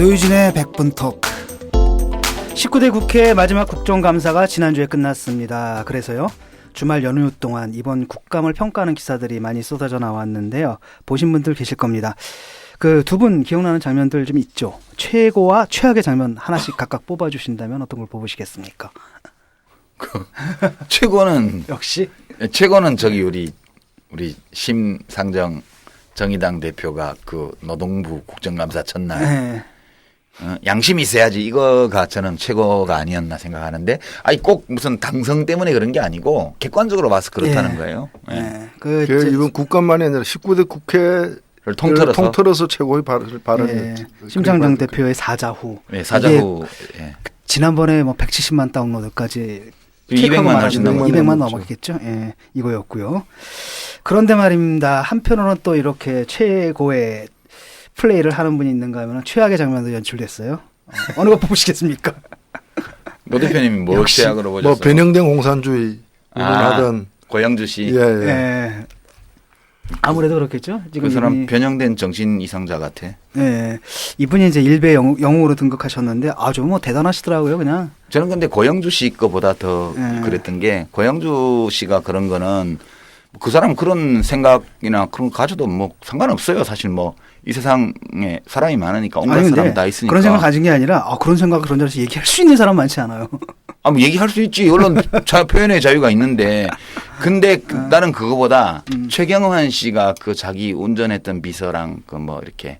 노유진의 100분 토크. 19대 국회 마지막 국정감사가 지난주에 끝났습니다. 그래서요, 주말 연휴 동안 이번 국감을 평가하는 기사들이 많이 쏟아져 나왔는데요. 보신 분들 계실 겁니다. 그 두 분 기억나는 장면들 좀 있죠? 최고와 최악의 장면 하나씩 각각 뽑아주신다면 어떤 걸 뽑으시겠습니까? 최고는 역시 저기 우리 심상정 정의당 대표가 그 노동부 국정감사 첫날 네. 양심이 있어야지, 이거가 저는 최고가 아니었나 생각하는데, 아니 꼭 무슨 당성 때문에 그런 게 아니고 객관적으로 봐서 그렇다는 거예요. 네. 이번 국감만이 아니라 19대 국회를 통틀어서 최고의 발언이었죠. 심상정 대표의 사자후. 네, 사자후. 예. 지난번에 뭐 170만 다운로드까지 200만 훨씬 200만 넘었겠죠. 예, 이거였고요. 그런데 말입니다. 한편으로는 또 이렇게 최고의 플레이를 하는 분이 있는가 하면 최악의 장면도 연출됐어요. 어느 거 뽑으시겠습니까? 노 대표님이 뭐 최악으로 보셨어요? 뭐 변형된 공산주의 하던 고영주 씨. 예. 아무래도 그렇겠죠. 지금 그 사람 변형된 정신 이상자 같아. 예. 이분이 이제 일베 영웅으로 등극하셨는데 아주 뭐 대단하시더라고요, 그냥. 저는 근데 고영주 씨 거보다 더 그랬던 게, 고영주 씨가 그런 거는 그 사람 그런 생각이나 그런 거 가져도 뭐 상관없어요. 사실 뭐 이 세상에 사람이 많으니까 온갖 사람 다 있으니까. 그런 생각 가진 게 아니라 그런 생각 그런 자리에서 얘기할 수 있는 사람 많지 않아요. 뭐 얘기할 수 있지. 언론 표현의 자유가 있는데. 근데 나는 그거보다 최경환 씨가 그 자기 운전했던 비서랑 그 뭐 이렇게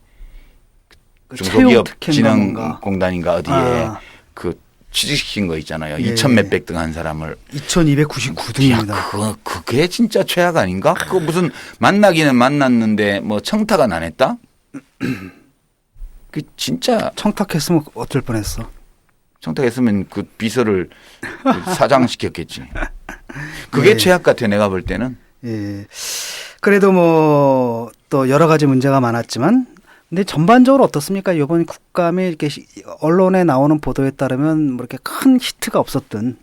중소기업 진흥공단인가 어디에 그 취직시킨 거 있잖아요. 2천 몇백 등 한 사람을. 2299등입니다. 그게 진짜 최악 아닌가? 그거 무슨 만나기는 만났는데 뭐 청탁은 안 했다? 그 진짜. 청탁했으면 어쩔 뻔했어. 청탁했으면 그 비서를 사장시켰겠지. 그게 최악 같아, 내가 볼 때는. 예. 그래도 뭐 또 여러 가지 문제가 많았지만, 근데 전반적으로 어떻습니까? 이번 국감에 이렇게 언론에 나오는 보도에 따르면 뭐 이렇게 큰 히트가 없었던.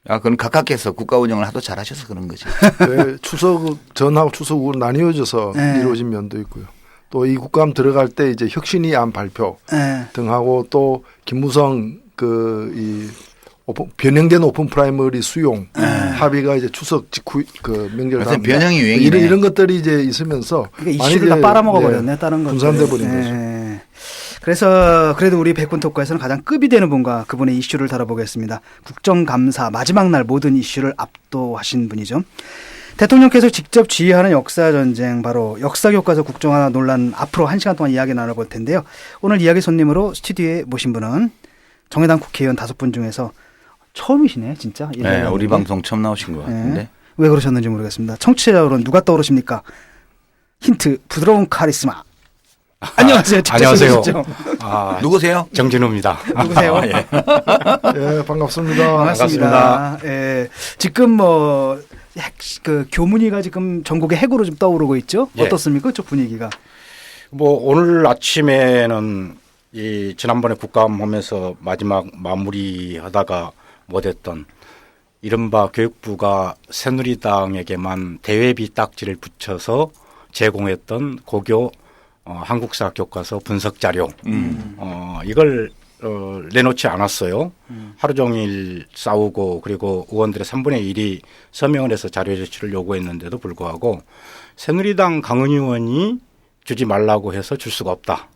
그건 각각께서 국가 운영을 하도 잘하셔서 그런 거지. 네, 추석 전하고 추석 후로 나뉘어져서 이루어진 면도 있고요. 또 이 국감 들어갈 때 이제 혁신위안 발표 등하고 또 김무성 변형된 오픈 프라이머리 수용 합의가 이제 추석 직후 명절 다음 변형이 유행이네. 이런 것들이 이제 있으면서 그러니까 이슈를 다 빨아먹어 버렸네. 다른 것들. 분산돼 버린 거죠. 그래서 그래도 우리 백분 토크에서는 가장 급이 되는 분과 그분의 이슈를 다뤄보겠습니다. 국정감사 마지막 날 모든 이슈를 압도하신 분이죠. 대통령께서 직접 지휘하는 역사전쟁, 바로 역사교과서 국정화 논란, 앞으로 1시간 동안 이야기 나눠볼 텐데요. 오늘 이야기 손님으로 스튜디오에 모신 분은 정의당 국회의원 5분 중에서 처음이시네, 진짜. 네, 우리 방송 처음 나오신 것 같은데. 네. 왜 그러셨는지 모르겠습니다. 청취자로는 누가 떠오르십니까? 힌트, 부드러운 카리스마. 안녕하세요. 안녕하세요. 누구세요? 정진우입니다. 누구세요? 예, 반갑습니다. 반갑습니다. 예, 지금 뭐 그 교문위가 지금 전국의 핵으로 좀 떠오르고 있죠. 예. 어떻습니까? 그쪽 분위기가. 뭐 오늘 아침에는 이 지난번에 국감하면서 마지막 마무리하다가 못했던 이른바 교육부가 새누리당에게만 대외비 딱지를 붙여서 제공했던 고교 한국사 교과서 분석 자료 이걸 내놓지 않았어요. 하루 종일 싸우고, 그리고 의원들의 3분의 1이 서명을 해서 자료 제출을 요구했는데도 불구하고 새누리당 강은희 의원이 주지 말라고 해서 줄 수가 없다.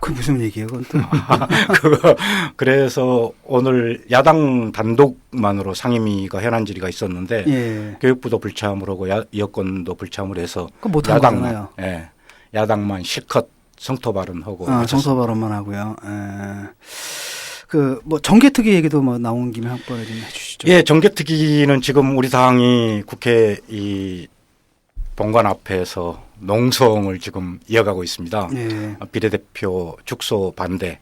그게 무슨 얘기예요? 그건 또. 그래서 오늘 야당 단독만으로 상임위가 현안 질의가 있었는데 교육부도 불참을 하고 여권도 불참을 해서 야당만 실컷 성토 발언하고. 성토 발언만 하고요. 그 뭐 정개특위 얘기도 뭐 나온 김에 한번 좀 해주시죠. 예, 정개특위는 지금 우리 당이 국회 이 본관 앞에서 농성을 지금 이어가고 있습니다. 비례대표 축소 반대,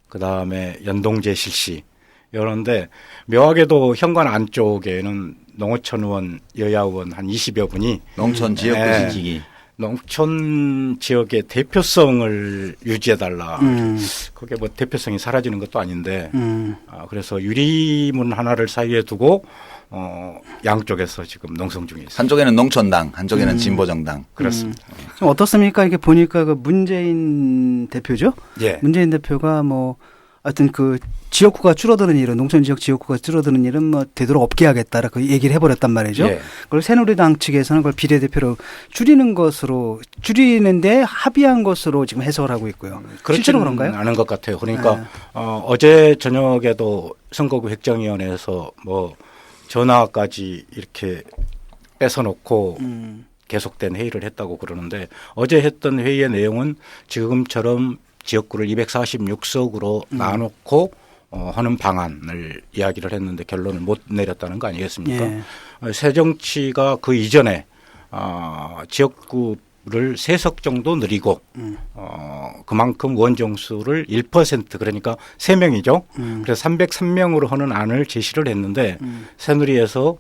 그 다음에 연동제 실시. 이런데 묘하게도 현관 안쪽에는 농어촌 의원, 여야 의원 한 20여 분이 농촌 지역구 지키기. 농촌 지역의 대표성을 유지해달라. 그게 뭐 대표성이 사라지는 것도 아닌데, 그래서 유리문 하나를 사이에 두고 양쪽에서 지금 농성 중에 있습니다. 한쪽에는 농촌당, 한쪽에는 진보정당. 그렇습니다. 좀 어떻습니까? 이게 보니까 그 문재인 대표죠? 예. 문재인 대표가 뭐 하여튼 그 지역구가 줄어드는 일은 농촌 지역 지역구가 줄어드는 일은 뭐 되도록 없게 하겠다라 그 얘기를 해버렸단 말이죠. 예. 그걸 새누리당 측에서는 그걸 비례대표로 줄이는데 합의한 것으로 지금 해석을 하고 있고요. 실제로 그런가요? 않은 것 같아요. 그러니까 어제 저녁에도 선거구 획정위원회에서 뭐 전화까지 이렇게 뺏어놓고 계속된 회의를 했다고 그러는데 어제 했던 회의의 내용은 지금처럼 지역구를 246석으로 나눠놓고 하는 방안을 이야기를 했는데 결론을 못 내렸다는 거 아니겠습니까? 예. 새정치가 그 이전에 지역구를 3석 정도 늘리고 그만큼 원정수를 1% 그러니까 3명이죠. 그래서 303명으로 하는 안을 제시를 했는데 새누리에서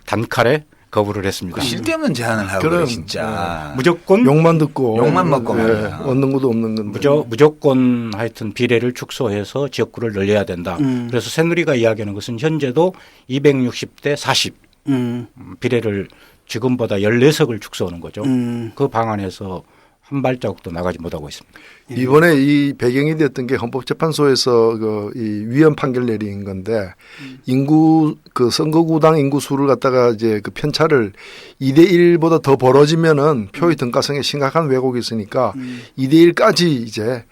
단칼에 거부를 했습니다. 그 쓸데없는 제안을 하고 그래 진짜. 무조건 욕만 듣고 욕만 먹고 예, 얻는 것도 없는 건데. 무조건 하여튼 비례를 축소해서 지역구를 늘려야 된다. 그래서 새누리가 이야기하는 것은 현재도 260대 40 비례를 지금보다 14석을 축소하는 거죠. 그 방안에서 한 발자국도 나가지 못하고 있습니다. 이번에 이 배경이 됐던 게 헌법재판소에서 이 위헌 판결 내린 건데 인구 그 선거구당 인구 수를 갖다가 이제 그 편차를 2대 1보다 더 벌어지면은 표의 등가성에 심각한 왜곡이 있으니까 2대 1까지 이제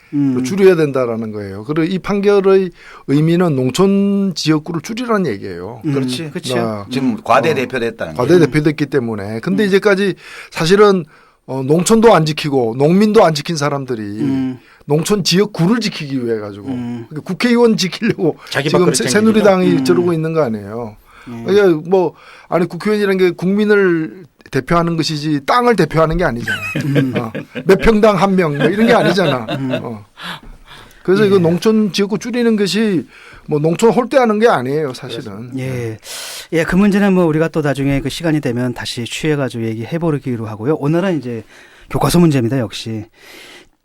줄여야 된다라는 거예요. 그리고 이 판결의 의미는 농촌 지역구를 줄이라는 얘기예요. 그렇지. 그렇죠. 지금 과대 대표됐다는 거예요. 과대 대표됐기 때문에. 근데 이제까지 사실은 농촌도 안 지키고 농민도 안 지킨 사람들이 농촌 지역구를 지키기 위해 가지고 그러니까 국회의원 지키려고 지금 새누리당이 저러고 있는 거 아니에요. 그러니까 뭐 아니 국회의원이라는 게 국민을 대표하는 것이지 땅을 대표하는 게 아니잖아. 몇 평당 한 명 뭐 이런 게 아니잖아. 그래서 이거 농촌 지역구 줄이는 것이 뭐 농촌 홀대하는 게 아니에요, 사실은. 예. 예, 그 문제는 뭐 우리가 또 나중에 그 시간이 되면 다시 취해가지고 얘기해보기로 하고요. 오늘은 이제 교과서 문제입니다, 역시.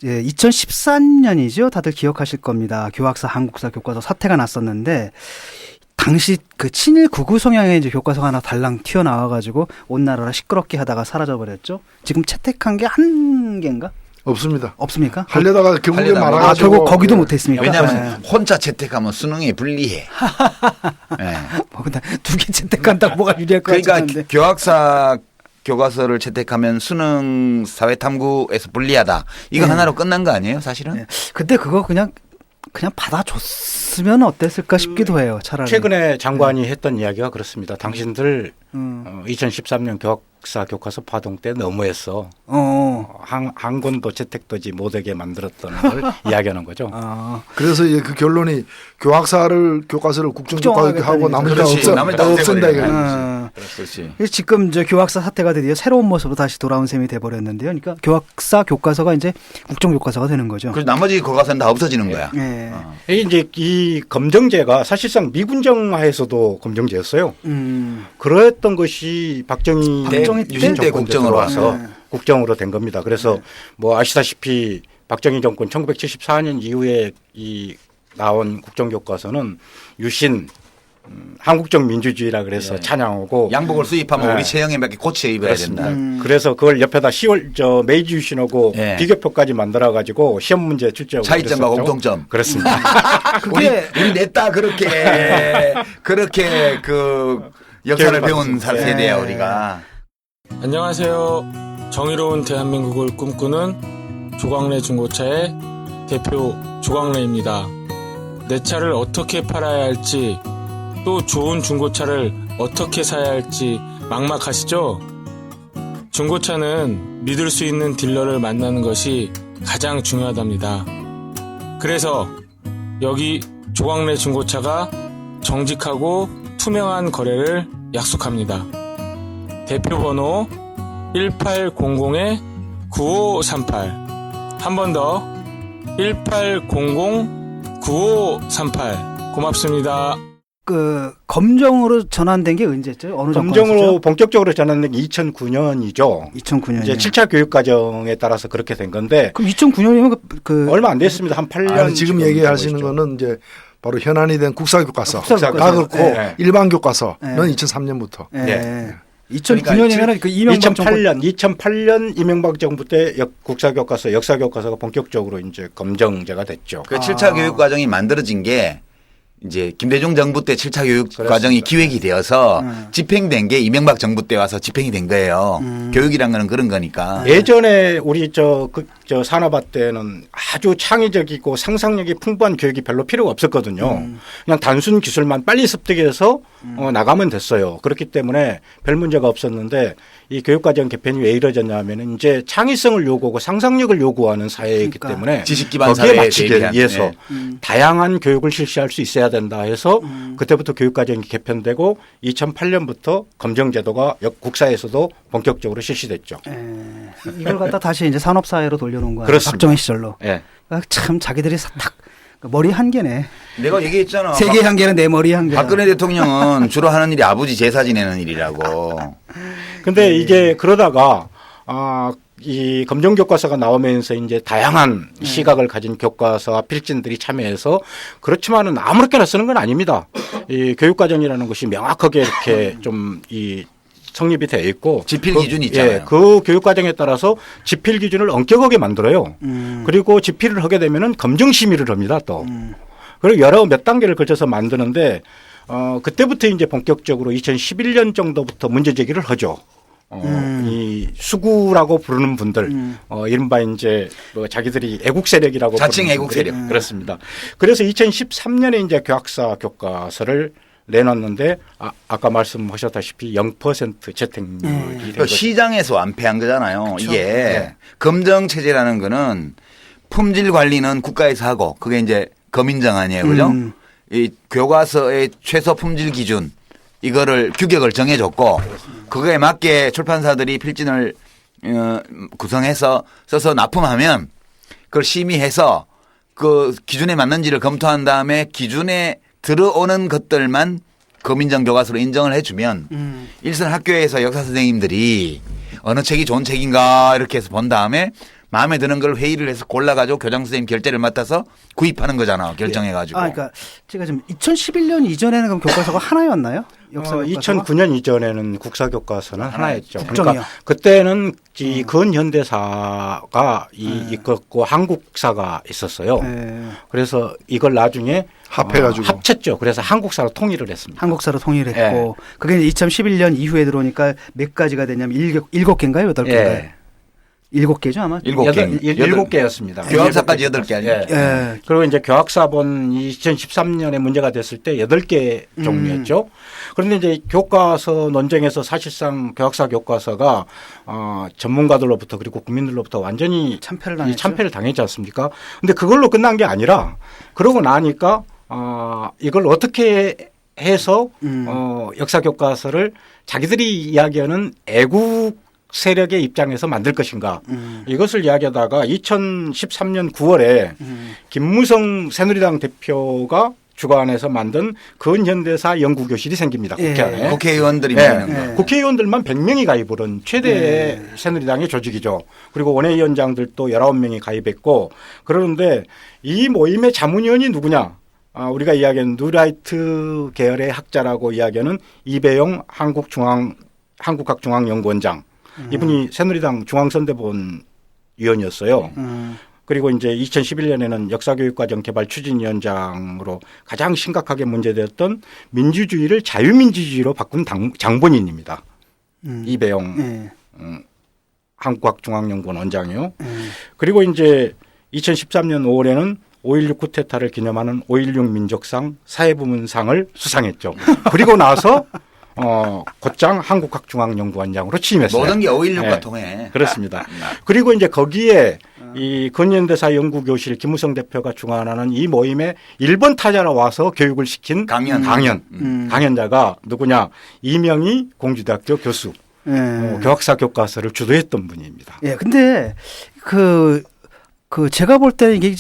예, 2014년이죠. 다들 기억하실 겁니다. 교학사, 한국사 교과서 사태가 났었는데, 당시 그 친일 극우 성향의 이제 교과서가 하나 달랑 튀어나와가지고 온 나라를 시끄럽게 하다가 사라져버렸죠. 지금 채택한 게 한 개인가? 없습니다. 없습니까? 하려다가 결국에 말아가지고. 결국 거기도 못했습니까? 왜냐하면 혼자 채택하면 수능이 불리해. 네. 뭐 근데 2개 채택한다고 뭐가 유리할 것 같은데. 그러니까 교학사 교과서를 채택하면 수능 사회탐구에서 불리하다. 이거 하나로 끝난 거 아니에요, 사실은? 네. 근데 그거 그냥 받아줬으면 어땠을까 싶기도 해요. 차라리. 최근에 장관이 했던 이야기가 그렇습니다. 당신들 2013년 교학사 교과서 파동 때 너무했어. 한 권도 채택되지 못하게 만들었다는 걸 이야기하는 거죠. 그래서 이제 그 결론이 교과서를 국정교과하고 나머지 다 없앤다 이거죠. 그렇지. 지금 이제 교학사 사태가 드디어 새로운 모습으로 다시 돌아온 셈이 돼버렸는데요. 그러니까 교학사 교과서가 이제 국정교과서가 되는 거죠. 그래서 나머지 교과서는 다 없어지는 거야. 네. 이제 이 검정제가 사실상 미군정화에서도 검정제였어요. 그랬던 것이 박정희 유신 때 국정으로 와서 국정으로 된 겁니다. 그래서 뭐 아시다시피 박정희 정권 1974년 이후에 이 나온 국정교과서는 유신 한국적 민주주의라 그래서 찬양하고 양복을 수입하면 우리 체형에 맞게 고쳐 입어야 된다. 그래서 그걸 옆에다 메이지 유신하고 비교표까지 만들어 가지고 시험 문제 출제하고 차이점과 공통점. 그렇습니다. 우리 냈다 그렇게 그 역사를 배운 세대야 우리가. 안녕하세요. 정의로운 대한민국을 꿈꾸는 조광래 중고차의 대표 조광래입니다. 내 차를 어떻게 팔아야 할지 또 좋은 중고차를 어떻게 사야 할지 막막하시죠? 중고차는 믿을 수 있는 딜러를 만나는 것이 가장 중요하답니다. 그래서 여기 조광래 중고차가 정직하고 투명한 거래를 약속합니다. 대표번호 1800-9538 한 번 더 1800-9538 고맙습니다. 그 검정으로 전환된 게 언제죠? 어느 정권이죠? 검정으로 본격적으로 전환된 게 2009년이죠. 2009년. 이제 7차 교육 과정에 따라서 그렇게 된 건데. 그럼 2009년이면 그 얼마 안 됐습니다. 한 8년. 지금 얘기하시는 거는 이제 바로 현안이 된 국사교과서. 국사교과서. 다 그렇고 네. 일반 교과서는 네. 2003년부터. 네. 2009년이면 그 이명박 2008년 이명박 정부 때 국사교과서, 역사교과서가 본격적으로 이제 검정제가 됐죠. 그 7차 교육 과정이 만들어진 게 이제 김대중 정부 때 7차 교육 그렇습니다. 과정이 기획이 되어서 집행된 게 이명박 정부 때 와서 집행이 된 거예요. 교육이란 거는 그런 거니까. 예전에 우리 저 산업화 때는 아주 창의적이고 상상력이 풍부한 교육이 별로 필요가 없었거든요. 그냥 단순 기술만 빨리 습득해서 나가면 됐어요. 그렇기 때문에 별 문제가 없었는데 이 교육과정 개편이 왜 이루어졌냐면 이제 창의성을 요구하고 상상력을 요구하는 사회이기 그러니까. 때문에 지식 기반 거기에 사회에 맞추기 대비한. 위해서 네. 다양한 교육을 실시할 수 있어야 된다 해서 그때부터 교육과정이 개편되고 2008년부터 검정제도가 국사에서도 본격적으로 실시됐죠. 이걸 갖다 다시 이제 산업사회로 돌려놓은 거야. 그렇습니다. 박정희 시절로. 예. 참 자기들이 딱 머리 한 개네. 내가 얘기했잖아. 세계 한 개는 내 머리 한 개. 박근혜 대통령은 주로 하는 일이 아버지 제사 지내는 일이라고. 근데 이게 그러다가 이 검정 교과서가 나오면서 이제 다양한 시각을 가진 교과서와 필진들이 참여해서 그렇지만은 아무렇게나 쓰는 건 아닙니다. 이 교육과정이라는 것이 명확하게 이렇게 좀 이 성립이 되어 있고 지필 기준이 있잖아요. 그 교육과정에 따라서 지필 기준을 엄격하게 만들어요. 그리고 지필을 하게 되면은 검정 심의를 합니다 또. 그리고 여러 몇 단계를 거쳐서 만드는데 그때부터 이제 본격적으로 2011년 정도부터 문제 제기를 하죠. 이 수구라고 부르는 분들, 이른바 이제 뭐 자기들이 애국 세력이라고 자칭 부르는 애국 분들이 세력. 그렇습니다. 그래서 2013년에 이제 교학사 교과서를 내놨는데 아까 말씀하셨다시피 0% 채택률이 된 거죠. 시장에서 완패한 거잖아요. 이게 네. 검정 체제라는 거는 품질 관리는 국가에서 하고 그게 이제 검인정 아니에요. 그죠? 이 교과서의 최소 품질 기준 이거를 규격을 정해줬고 그거에 맞게 출판사들이 필진을 구성해서 써서 납품하면 그걸 심의해서 그 기준에 맞는지를 검토한 다음에 기준에 들어오는 것들만 검인정 교과서로 인정을 해주면 일선 학교에서 역사 선생님들이 어느 책이 좋은 책인가 이렇게 해서 본 다음에 마음에 드는 걸 회의를 해서 골라가지고 교장 선생님 결제를 맡아서 구입하는 거잖아. 결정해가지고. 그러니까 제가 지금 2011년 이전에는 그럼 교과서가 하나였나요? 역사 교과서가? 2009년 이전에는 국사 교과서는 하나였죠. 국정이요. 그러니까 그때는 이 근현대사가 있었고 한국사가 있었어요. 네. 그래서 이걸 나중에 합해가지고. 합쳤죠. 그래서 한국사로 통일을 했습니다. 한국사로 통일했고 그게 이제 2011년 이후에 들어오니까 몇 가지가 되냐면 7개인가요? 8개인가요? 예. 7개죠 아마? 7개. 7개였습니다. 교학사까지 8개 아니에요? 예. 그리고 이제 교학사본 2013년에 문제가 됐을 때 8개 종류였죠. 그런데 이제 교과서 논쟁에서 사실상 교학사 교과서가 전문가들로부터 그리고 국민들로부터 완전히 참패를 당했지 않습니까? 근데 그걸로 끝난 게 아니라 그러고 나니까 이걸 어떻게 해서 역사 교과서를 자기들이 이야기하는 애국 세력의 입장에서 만들 것인가 이것을 이야기하다가 2013년 9월에 김무성 새누리당 대표가 주관해서 만든 근현대사 연구교실이 생깁니다. 국회 안에. 국회의원들이 모이는 거. 국회의원들만 100명이 가입을 한 최대 새누리당의 조직이죠. 그리고 원외위원장들도 19명이 가입했고 그러는데 이 모임의 자문위원이 누구냐. 우리가 이야기하는 뉴라이트 계열의 학자라고 이야기하는 이배용 한국학중앙연구원장. 이분이 새누리당 중앙선대본 위원이었어요. 그리고 이제 2011년에는 역사교육과정 개발 추진위원장으로 가장 심각하게 문제되었던 민주주의를 자유민주주의로 바꾼 장본인입니다. 이배용 한국학중앙연구원 원장이요. 그리고 이제 2013년 5월에는 5.16 쿠데타를 기념하는 5.16 민족상 사회부문상을 수상했죠. 그리고 나서 곧장 한국학중앙연구원장으로 취임했어요. 모든 게 5.16과 통해. 그렇습니다. 그리고 이제 거기에 이 근현대사 연구교실 김무성 대표가 주관하는 이 모임에 일본 타자로 와서 교육을 시킨 강연자가 누구냐? 이명희 공주대학교 교수. 교학사 교과서를 주도했던 분입니다. 예, 근데 그 제가 볼 때는 이게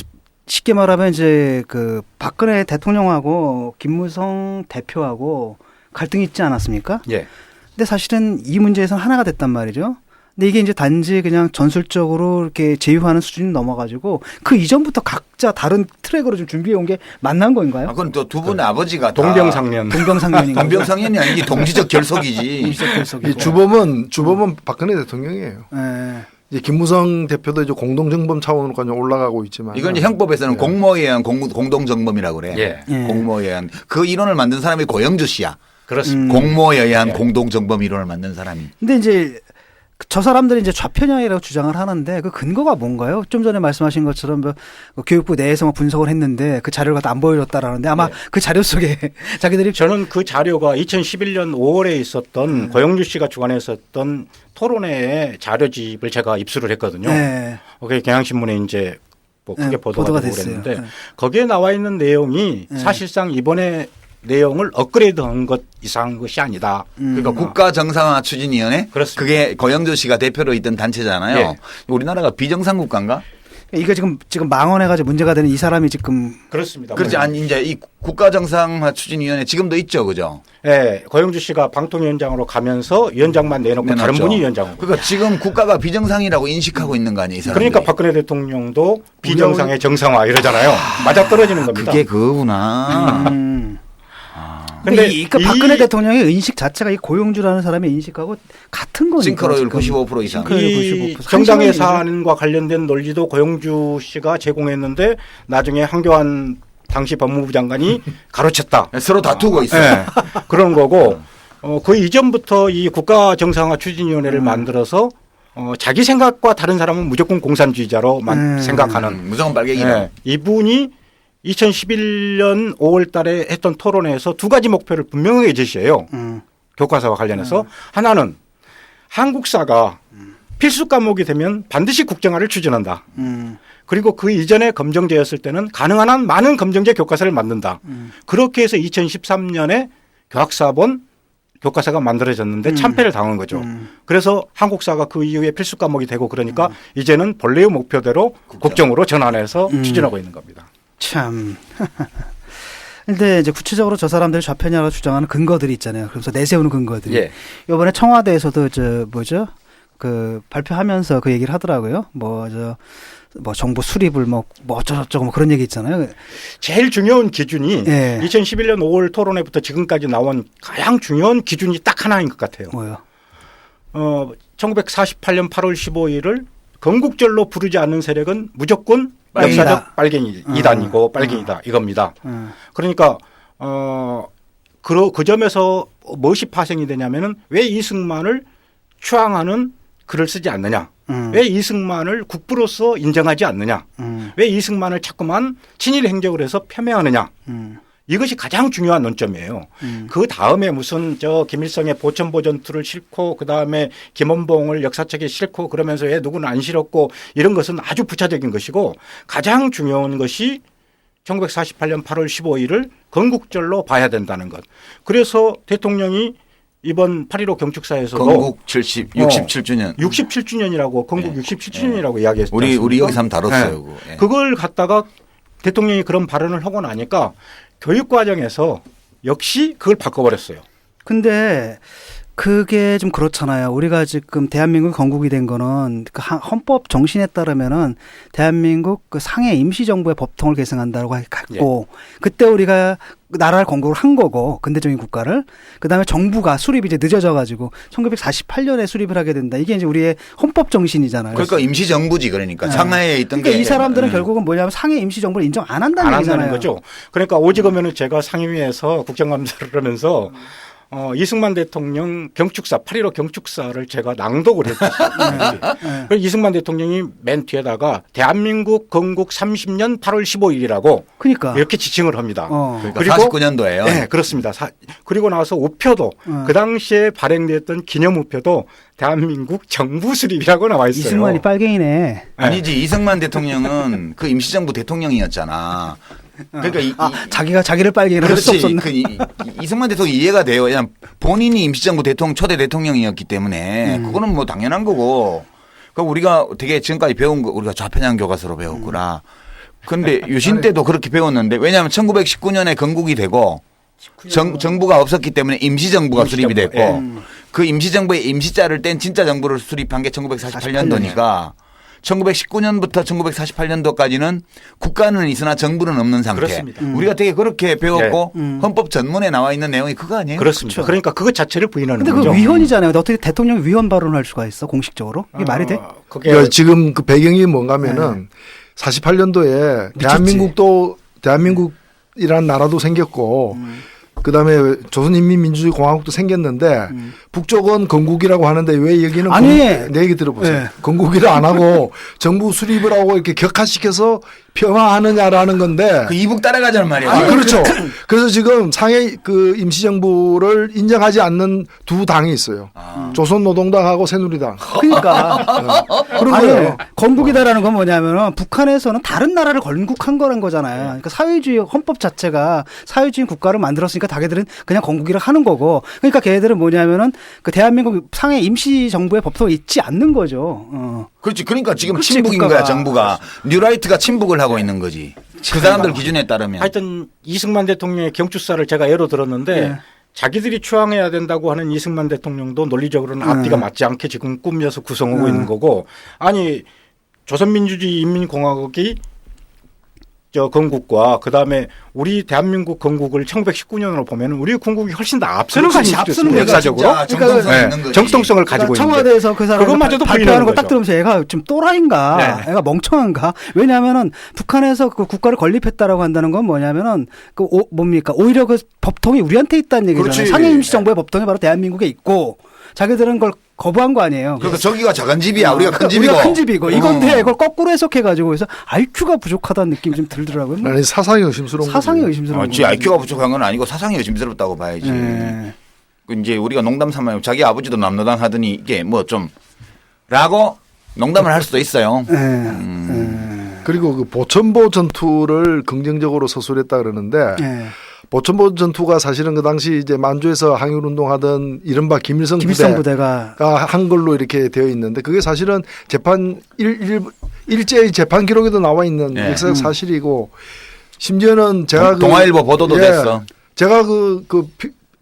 쉽게 말하면 이제 그 박근혜 대통령하고 김무성 대표하고 갈등이 있지 않았습니까? 예. 근데 사실은 이 문제에서는 하나가 됐단 말이죠. 근데 이게 이제 단지 그냥 전술적으로 이렇게 제휴하는 수준이 넘어가지고 그 이전부터 각자 다른 트랙으로 좀 준비해 온 게 만난 건가요? 그건 또 두 분의 아버지가 동병상련. 동병상련인가요? 동병상련이 아니지 동지적 결속이지. 동지적 결속이고. 이 주범은 박근혜 대통령이에요. 예. 이제 김무성 대표도 이제 공동정범 차원으로까지 올라가고 있지만 이건 이제 형법에서는 공모에 의한 공동정범이라고 그래. 예. 예. 공모에 의한 그 이론을 만든 사람이 고영주 씨야. 그렇습니다. 공모에 의한 공동정범 이론을 만든 사람이. 근데 이제 저 사람들이 이제 좌편향이라고 주장을 하는데 그 근거가 뭔가요? 좀 전에 말씀하신 것처럼 뭐 교육부 내에서 분석을 했는데 그 자료를 갖다 안 보여줬다라는데 아마 그 자료 속에 자기들이 저는 그 자료가 2011년 5월에 있었던 고영주 씨가 주관했었던 토론회의 자료집을 제가 입수를 했거든요. 네. 그게 경향신문에 이제 뭐 크게 네, 보도가 되고 됐어요. 그랬는데 네. 거기에 나와 있는 내용이 네. 사실상 이번에 내용을 업그레이드한 것 이상한 것이 아니다. 그러니까 국가정상화 추진위원회. 그렇습니다. 그게 고영주 씨가 대표로 있던 단체잖아요. 예. 우리나라가 비정상 국가인가? 이거 지금 망언해가지고 문제가 되는 이 사람이 지금 그렇습니다. 그렇지. 아니 이제 이 국가정상화 추진위원회 지금도 있죠, 그죠? 네, 고영주 씨가 방통위원장으로 가면서 위원장만 내놓고 다른 내놨죠. 분이 위원장으로. 그러니까 지금 국가가 비정상이라고 인식하고 있는 거 아니에요, 이 사람들이. 그러니까 박근혜 대통령도 비정상의 정상화 이러잖아요. 맞아 떨어지는 겁니다. 그게 그거구나. 근데 그 박근혜 대통령의 인식 자체가 이 고용주라는 사람의 인식하고 같은 거니까. 싱크로율 지금. 95% 이상. 싱크로율 이 95%. 정당 한심한 예산과 관련된 논리도 고영주 씨가 제공했는데 나중에 한교안 당시 법무부 장관이 가로챘다. 서로 다투고 있어요. 네, 그런 거고 그 이전부터 이 국가정상화 추진위원회를 만들어서 자기 생각과 다른 사람은 무조건 공산주의자로만 생각하는 무조건 빨갱이다. 네, 이분이 2011년 5월 달에 했던 토론회에서 두 가지 목표를 분명하게 제시해요. 교과서와 관련해서. 하나는 한국사가 필수 과목이 되면 반드시 국정화를 추진한다. 그리고 그 이전에 검정제였을 때는 가능한 한 많은 검정제 교과서를 만든다. 그렇게 해서 2013년에 교학사본 교과서가 만들어졌는데 참패를 당한 거죠. 그래서 한국사가 그 이후에 필수 과목이 되고 그러니까 이제는 본래의 목표대로 국정으로 전환해서 추진하고 있는 겁니다. 참. 근데 이제 구체적으로 저 사람들이 좌편이라고 주장하는 근거들이 있잖아요. 그래서 내세우는 근거들이. 예. 이번에 청와대에서도 그 발표하면서 그 얘기를 하더라고요. 정부 수립을 뭐 어쩌고저쩌고 그런 얘기 있잖아요. 제일 중요한 기준이 예. 2011년 5월 토론회부터 지금까지 나온 가장 중요한 기준이 딱 하나인 것 같아요. 뭐요? 1948년 8월 15일을 건국절로 부르지 않는 세력은 무조건 빨갱이다. 역사적 빨갱이단이고 빨갱이다 이겁니다. 그러니까 그 점에서 무엇이 파생이 되냐면은 왜 이승만을 추앙하는 글을 쓰지 않느냐. 왜 이승만을 국부로서 인정하지 않느냐. 왜 이승만을 자꾸만 친일 행적을 해서 폄훼하느냐. 이것이 가장 중요한 논점이에요. 그 다음에 무슨 김일성의 보천보전투를 싣고 그 다음에 김원봉을 역사책에 싣고 그러면서 왜 누구는 안 실었고 이런 것은 아주 부차적인 것이고 가장 중요한 것이 1948년 8월 15일을 건국절로 봐야 된다는 것. 그래서 대통령이 이번 8.15 경축사에서도 건국 67주년. 67주년이라고 건국 67주년이라고 이야기했죠. 우리 여기서 한번 다뤘어요. 그거. 예. 그걸 갖다가 대통령이 그런 발언을 하고 나니까 교육 과정에서 역시 그걸 바꿔버렸어요. 근데 그게 좀 그렇잖아요. 우리가 지금 대한민국 건국이 된 거는 그 헌법 정신에 따르면은 대한민국 그 상해 임시정부의 법통을 계승한다고 했고 그때 우리가 나라를 건국을 한 거고 근대적인 국가를 그다음에 정부가 수립이 이제 늦어져 가지고 1948년에 수립을 하게 된다. 이게 이제 우리의 헌법 정신이잖아요. 그러니까 임시정부지 그러니까 상하에 있던 그러니까 게. 이 사람들은 결국은 뭐냐면 상해 임시정부를 인정 안 한다는 얘기잖아요. 거죠. 그러니까 오직하면은 제가 상임위에서 국정감사를 하면서 이승만 대통령 경축사 8.15 경축사를 제가 낭독을 했어요. 이승만 대통령이 맨 뒤에다가 대한민국 건국 30년 8월 15일이라고 그러니까 이렇게 지칭을 합니다. 그러니까 49년도예요. 네, 그렇습니다. 그리고 나서 우표도 그 당시에 발행됐던 기념 우표도 대한민국 정부 수립이라고 나와 있어요. 이승만이 빨갱이네. 아니지 이승만 대통령은 그 임시정부 대통령이었잖아. 그러니까 자기가 자기를 빨갱이라고 할 수 그렇지. 없었나? 이승만 대통령 이해가 돼요. 그냥 본인이 임시정부 초대 대통령이었기 때문에 그거는 뭐 당연한 거고. 그러니까 우리가 되게 지금까지 배운 거 우리가 좌편향 교과서로 배웠구나. 그런데 유신 때도 그렇게 배웠는데 왜냐하면 1919년에 건국이 되고 정부가 없었기 때문에 임시정부가 수립이 됐고 예. 그 임시정부의 임시자를 뗀 진짜 정부를 수립한 게 1948년도니까 1919년부터 1948년도까지는 국가는 있으나 정부는 없는 상태. 그렇습니다. 우리가 되게 그렇게 배웠고 헌법 전문에 나와 있는 내용이 그거 아니에요? 그렇습니다. 그러니까 그것 자체를 부인하는 근데 거죠. 그 위헌이잖아요. 근데 어떻게 대통령이 위헌 발언을 할 수가 있어 공식적으로? 이게 말이 돼? 그게 그러니까 지금 그 배경이 뭔가면은 48년도에 대한민국이라는 나라도 생겼고 그다음에 조선인민민주주의공화국도 생겼는데 북쪽은 건국이라고 하는데 왜 여기는 아니. 내 얘기 들어보세요. 네. 건국이라 안 하고 정부 수립을 하고 이렇게 격화시켜서 평화하느냐라는 건데 그 이북 따라가자는 말이에요. 아, 그렇죠. 그래서 지금 상해 그 임시정부를 인정하지 않는 두 당이 있어요. 조선노동당하고 새누리당. 그러니까 그런 아니, 거예요. 건국이다라는 건 뭐냐면은 북한에서는 다른 나라를 건국한 거란 거잖아요. 그러니까 사회주의 헌법 자체가 사회주의 국가를 만들었으니까 자기들은 그냥 건국이라 하는 거고. 그러니까 걔네들은 뭐냐면은 그 대한민국 상해 임시 정부의 법도 있지 않는 거죠. 그렇지. 그러니까 지금 그렇지, 친북인 국가가. 거야 정부가. 뉴라이트가 친북을 하고 있는 거지. 그 사람들 기준에 따르면. 하여튼 이승만 대통령의 경추사를 제가 예로 들었는데 네. 자기들이 추앙해야 된다고 하는 이승만 대통령도 논리적으로는 앞뒤가 맞지 않게 지금 꾸며서 구성하고 있는 거고 아니 조선민주주의 인민공화국이 저 건국과 그다음에 우리 대한민국 건국을 1919년으로 보면 우리 건국이 훨씬 더 앞서는 그렇지, 것이 앞서는 있었어요. 역사적으로 진짜 정통성 네. 있는 거지. 정통성을 가지고 그러니까 있는데 청와대에서 그 사람 그것마저도 발표하는 부인하는 걸 딱 거죠. 들으면서 얘가 좀 또라이인가, 네. 얘가 멍청한가? 왜냐하면은 북한에서 그 국가를 건립했다라고 한다는 건 뭐냐면은 그 뭡니까? 오히려 그 법통이 우리한테 있다는 얘기잖아요. 그렇지. 상해 임시정부의 법통이 바로 대한민국에 있고 자기들은 그걸 거부한 거 아니에요. 그러니까 저기가 작은 집이야. 우리가 큰 집이고. 우리가 큰 집이고 이건데 그걸 거꾸로 해석해가지고 그래서 IQ가 부족하다는 느낌이 좀 들더라고요. 뭐 아니 사상이 의심스러운 사상이 거지. 의심스러운 지 거죠. IQ가 부족한 건 아니고 사상이 의심스럽다고 봐야지. 네. 그 이제 우리가 농담 삼아요. 자기 아버지도 남로당 하더니 이게 뭐 좀 라고 농담을 할 수도 있어요. 그리고 그 보천보 전투를 긍정적으로 서술했다 그러는데 네. 보천보 전투가 사실은 그 당시 이제 만주에서 항일운동하던 이른바 김일성 김일성 부대가 부대가 한 걸로 이렇게 되어 있는데 그게 사실은 재판 일제의 재판 기록에도 나와 있는 네. 역사적 사실이고 심지어는 제가 동아일보 보도도 됐어. 제가 그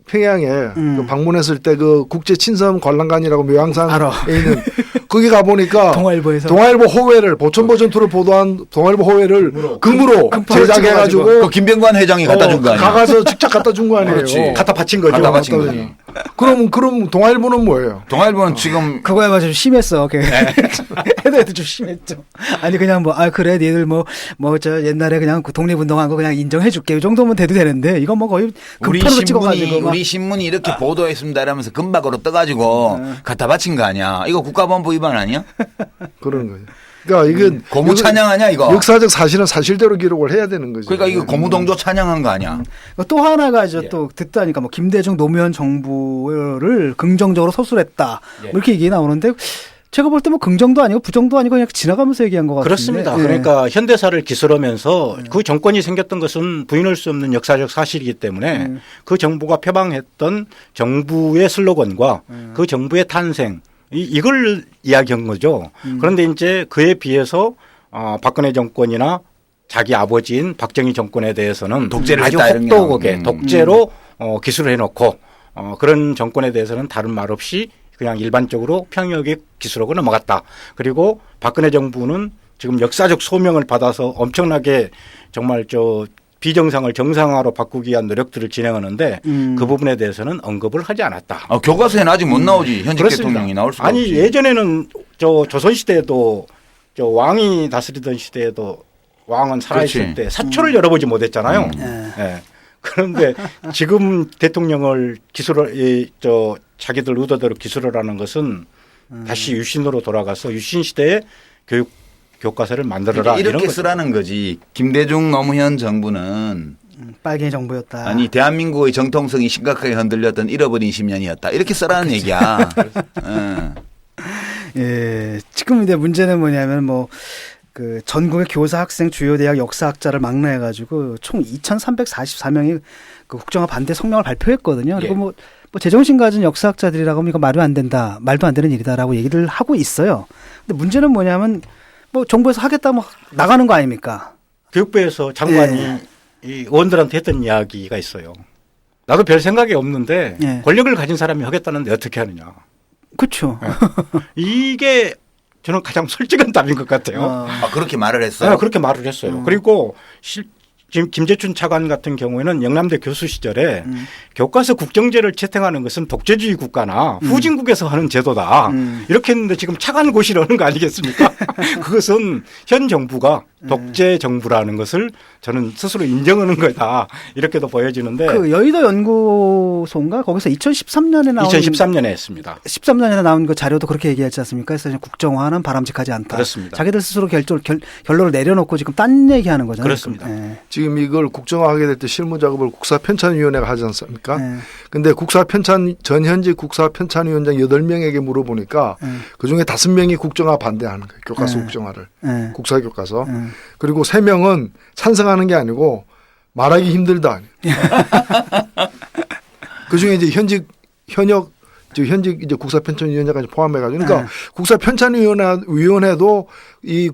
평양에 그 방문했을 때 그 국제 친선 관람관이라고 묘양산에 알아. 있는 거기 가 보니까 동아일보에서 동아일보 호회를 보천보 전투를 보도한 동아일보 호회를 금으로 제작해가지고 그 김병관 회장이 갖다 준 거 아니야? 가가서 직접 갖다 준 거 아니에요. 그렇지. 갖다 바친 거죠. 갖다 바친 갖다 거지. 그럼 동아일보는 뭐예요? 동아일보는 지금 그거야말로 좀 심했어. 애들 좀 심했죠. 아니 그냥 뭐 그래 니들 뭐 저 옛날에 그냥 그 독립운동한 거 그냥 인정해줄게 이 정도면 돼도 되는데 이건 뭐 거의 급판으로 찍어가지고 막. 우리 신문이 이렇게 보도했습니다 이러면서 금박으로 떠가지고 갖다 바친 거 아니야? 이거 국가본부 위반 아니야? 그런 거예요. 그러니까 이건 고무 찬양하냐 이거? 역사적 사실은 사실대로 기록을 해야 되는 거죠. 그러니까 이거 고무동조 찬양한 거 아니야? 또 하나가 이제 또 듣다니까 뭐 김대중 노무현 정부를 긍정적으로 서술했다 뭐 이렇게 얘기 나오는데 제가 볼 때 뭐 긍정도 아니고 부정도 아니고 그냥 지나가면서 얘기한 것 같은데. 그렇습니다. 예. 그러니까 현대사를 기술하면서 그 정권이 생겼던 것은 부인할 수 없는 역사적 사실이기 때문에 그 정부가 표방했던 정부의 슬로건과 그 정부의 탄생 이걸 이야기한 거죠. 그런데 이제 그에 비해서 박근혜 정권이나 자기 아버지인 박정희 정권에 대해서는 독재를 아주 했다, 이런 혹독하게 게. 독재로 기술을 해놓고 그런 정권에 대해서는 다른 말 없이 그냥 일반적으로 평역에 기술하고 넘어갔다. 그리고 박근혜 정부는 지금 역사적 소명을 받아서 엄청나게 정말 비정상을 정상화로 바꾸기 위한 노력들을 진행하는데 그 부분에 대해서는 언급을 하지 않았다. 교과서에는 아직 못 나오지. 현직 그렇습니다. 대통령이 나올 수가 아니 없지. 예전에는 조선시대에도 왕이 다스리던 시대에도 왕은 살아있을 그렇지. 때 사초를 열어보지 못했잖아요. 예. 그런데 지금 대통령을 자기들 의도대로 기술을 하는 것은 다시 유신으로 돌아가서 유신 시대의 교과서를 만들어라. 이렇게 이런 쓰라는 거지. 김대중 노무현 정부는 빨갱이 정부였다. 아니 대한민국의 정통성이 심각하게 흔들렸던 잃어버린 10년이었다. 이렇게 쓰라는 얘기야. 예. 지금 이제 문제는 뭐냐면 그 전국의 교사, 학생, 주요 대학 역사학자를 망라해가지고 총 2,344명이 그 국정화 반대 성명을 발표했거든요. 그리고 뭐 제정신 가진 역사학자들이라고 하면 이거 말도 안 된다, 말도 안 되는 일이다라고 얘기를 하고 있어요. 근데 문제는 뭐냐면 정부에서 하겠다 나가는 거 아닙니까? 교육부에서 장관이 이 의원들한테 했던 이야기가 있어요. 나도 별 생각이 없는데 예. 권력을 가진 사람이 하겠다는데 어떻게 하느냐. 그렇죠. 이게 저는 가장 솔직한 답인 것 같아요. 아, 그렇게 말을 했어요? 그렇게 말을 했어요. 그리고 지금 김재춘 차관 같은 경우에는 영남대 교수 시절에 교과서 국정제를 채택하는 것은 독재주의 국가나 후진국에서 하는 제도다. 이렇게 했는데 지금 차관 고시를 하는 거 아니겠습니까? 그것은 현 정부가 독재 정부라는 것을 저는 스스로 인정하는 거다. 이렇게도 보여지는데. 그 여의도 연구소인가 거기서 2013년에 나온 2013년에 했습니다. 13년에 나온 그 자료도 그렇게 얘기하지 않습니까? 그래서 국정화는 바람직하지 않다. 그렇습니다. 자기들 스스로 결론을 내려놓고 지금 딴 얘기하는 거잖아요. 그렇습니다. 예. 지금 이걸 국정화하게 될 때 실무 작업을 국사편찬위원회가 하지 않습니까? 네. 근데 전현직 국사편찬위원장 8명에게 물어보니까 그중에 5명이 국정화 반대하는 거예요. 교과서 네. 국정화를. 네. 국사교과서. 네. 그리고 3명은 찬성하는 게 아니고 말하기 힘들다. 그중에 이제 현직 이제 국사편찬위원장까지 포함해가지고 그러니까 국사편찬위원회도 이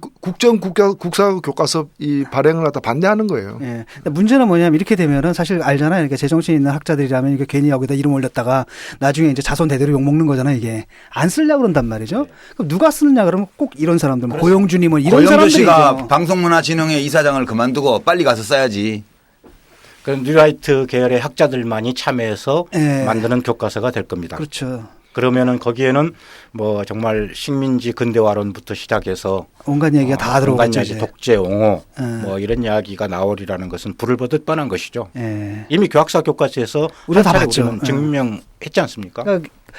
국사교과서 이 발행을 갖다 반대하는 거예요. 예. 근데 문제는 뭐냐면 이렇게 되면은 사실 알잖아요. 이렇게 제정신 있는 학자들이라면 이게 괜히 여기다 이름 올렸다가 나중에 이제 자손 대대로 욕 먹는 거잖아요. 이게 안 쓰려고 그런단 말이죠. 그럼 누가 쓰느냐 그러면 꼭 이런 사람들, 뭐 고영준이 뭐 이런 고영주 사람들이죠. 씨가 방송문화진흥회 이사장을 그만두고 빨리 가서 써야지. 그런 뉴라이트 계열의 학자들만이 참여해서 예. 만드는 교과서가 될 겁니다. 그렇죠. 그러면은 거기에는 뭐 정말 식민지 근대화론부터 시작해서 온갖 얘기가 다 들어오겠죠. 온갖 이야기, 독재, 옹호 예. 뭐 이런 이야기가 나오리라는 것은 불을 보듯 뻔한 것이죠. 예. 이미 교학사 교과서에서 우리가 다 한 차례 봤죠. 우리는 증명했지 않습니까?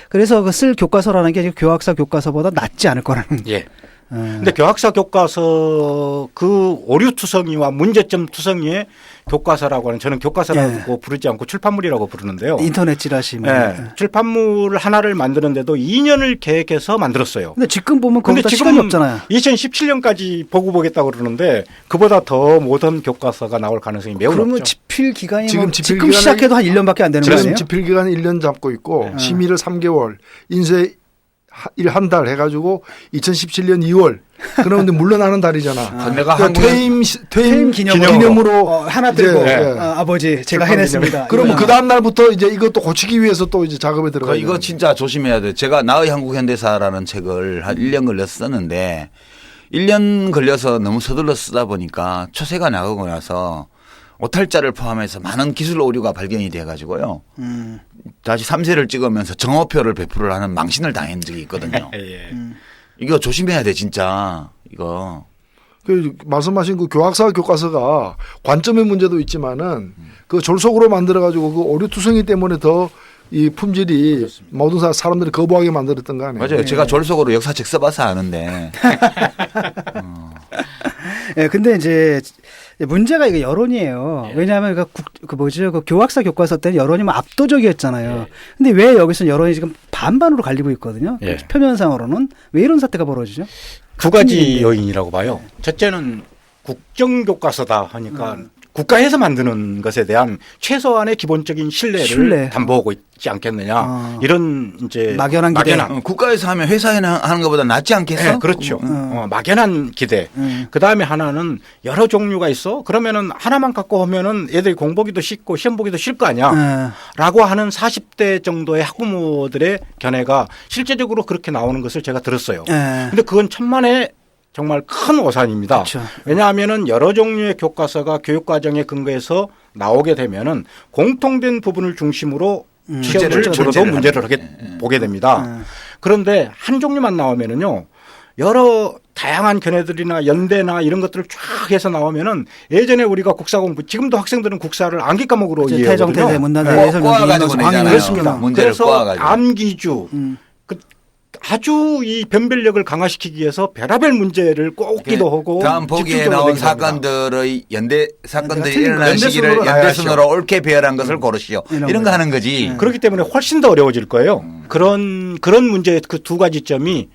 그래서 그 쓸 교과서라는 게 교학사 교과서보다 낫지 않을 거라는. 예. 근데 교학사 교과서 그 오류 투성이와 문제점 투성이의 교과서라고 하는 저는 교과서라고 예. 부르지 않고 출판물이라고 부르는데요. 인터넷 찌라시. 뭐. 예. 출판물 하나를 만드는데도 2년을 계획해서 만들었어요. 근데 지금 보면 근데 그보다 지금 시간이 없잖아요. 2017년까지 보고 보겠다고 그러는데 그보다 더 모던 교과서가 나올 가능성이 매우 그러면 높죠. 집필 기간이 지금 지금, 집필 기간이 시작해도 한 1년밖에 안 되는 지금 거예요? 집필 기간 1년 잡고 있고 심의를 3개월, 인쇄 한 달 해가지고 2017년 2월. 그러면 물러나는 달이잖아. 내가 그러니까 퇴임 기념으로 하나 들고 이제, 아버지 제가 해냈습니다. 그러면 그 다음 날부터 이제 이것도 고치기 위해서 또 이제 작업에 들어가. 이거 진짜 조심해야 돼. 제가 나의 한국 현대사라는 책을 한 1년 걸려서 썼는데 1년 걸려서 너무 서둘러 쓰다 보니까 초세가 나가고 나서 오탈자를 포함해서 많은 기술 오류가 발견이 돼 가지고요. 다시 3세를 찍으면서 정오표를 배포를 하는 망신을 당한 적이 있거든요. 이거 조심해야 돼 진짜 이거. 그 말씀하신 그 교학사 교과서가 관점의 문제도 있지만은 그 졸속으로 만들어 가지고 그 오류 투성이 때문에 더 이 품질이 그렇습니다. 모든 사람들이 거부하게 만들었던 거 아니에요? 맞아요. 제가 졸속으로 역사책 써봐서 아는데. 예, 근데 이제 문제가 이게 여론이에요. 왜냐하면 그 교학사 교과서 때는 여론이 뭐 압도적이었잖아요. 근데 왜 여기서 여론이 지금 반반으로 갈리고 있거든요. 표면상으로는 왜 이런 사태가 벌어지죠? 두 가지 요인이라고 봐요. 첫째는 국정교과서다 하니까 국가에서 만드는 것에 대한 최소한의 기본적인 신뢰를 담보하고 있지 않겠느냐. 이런 이제 막연한 기대. 국가에서 하면 회사에 하는 것보다 낫지 않겠어? 네, 그렇죠. 막연한 기대. 그다음에 하나는 여러 종류가 있어. 그러면은 하나만 갖고 오면은 애들이 공부하기도 쉽고 시험 보기도 쉽을 거 아니야. 라고 하는 40대 정도의 학부모들의 견해가 실제적으로 그렇게 나오는 것을 제가 들었어요. 근데 그건 천만의 정말 큰 오산입니다. 그렇죠. 왜냐하면은 여러 종류의 교과서가 교육과정에 근거해서 나오게 되면은 공통된 부분을 중심으로 시험을 치러도 문제를 보게 됩니다. 그런데 한 종류만 나오면은요, 여러 다양한 견해들이나 연대나 이런 것들을 쫙 해서 나오면은 예전에 우리가 국사 공부, 지금도 학생들은 국사를 암기 과목으로 이해하거든요. 태정태대 문단대 꼬아가지고 내잖아요. 문제를 그래서 꼬아가지고. 암기주. 아주 이 변별력을 강화시키기 위해서 별의별 문제를 꼽기도 하고 다음 보기에 나온 사건들의 연대 사건들이 일어나는 시기를 연대순으로 옳게 배열한 것을 고르시오. 이런 거 하는 거지. 그렇기 때문에 훨씬 더 어려워질 거예요. 그런 문제의 그 두 가지 점이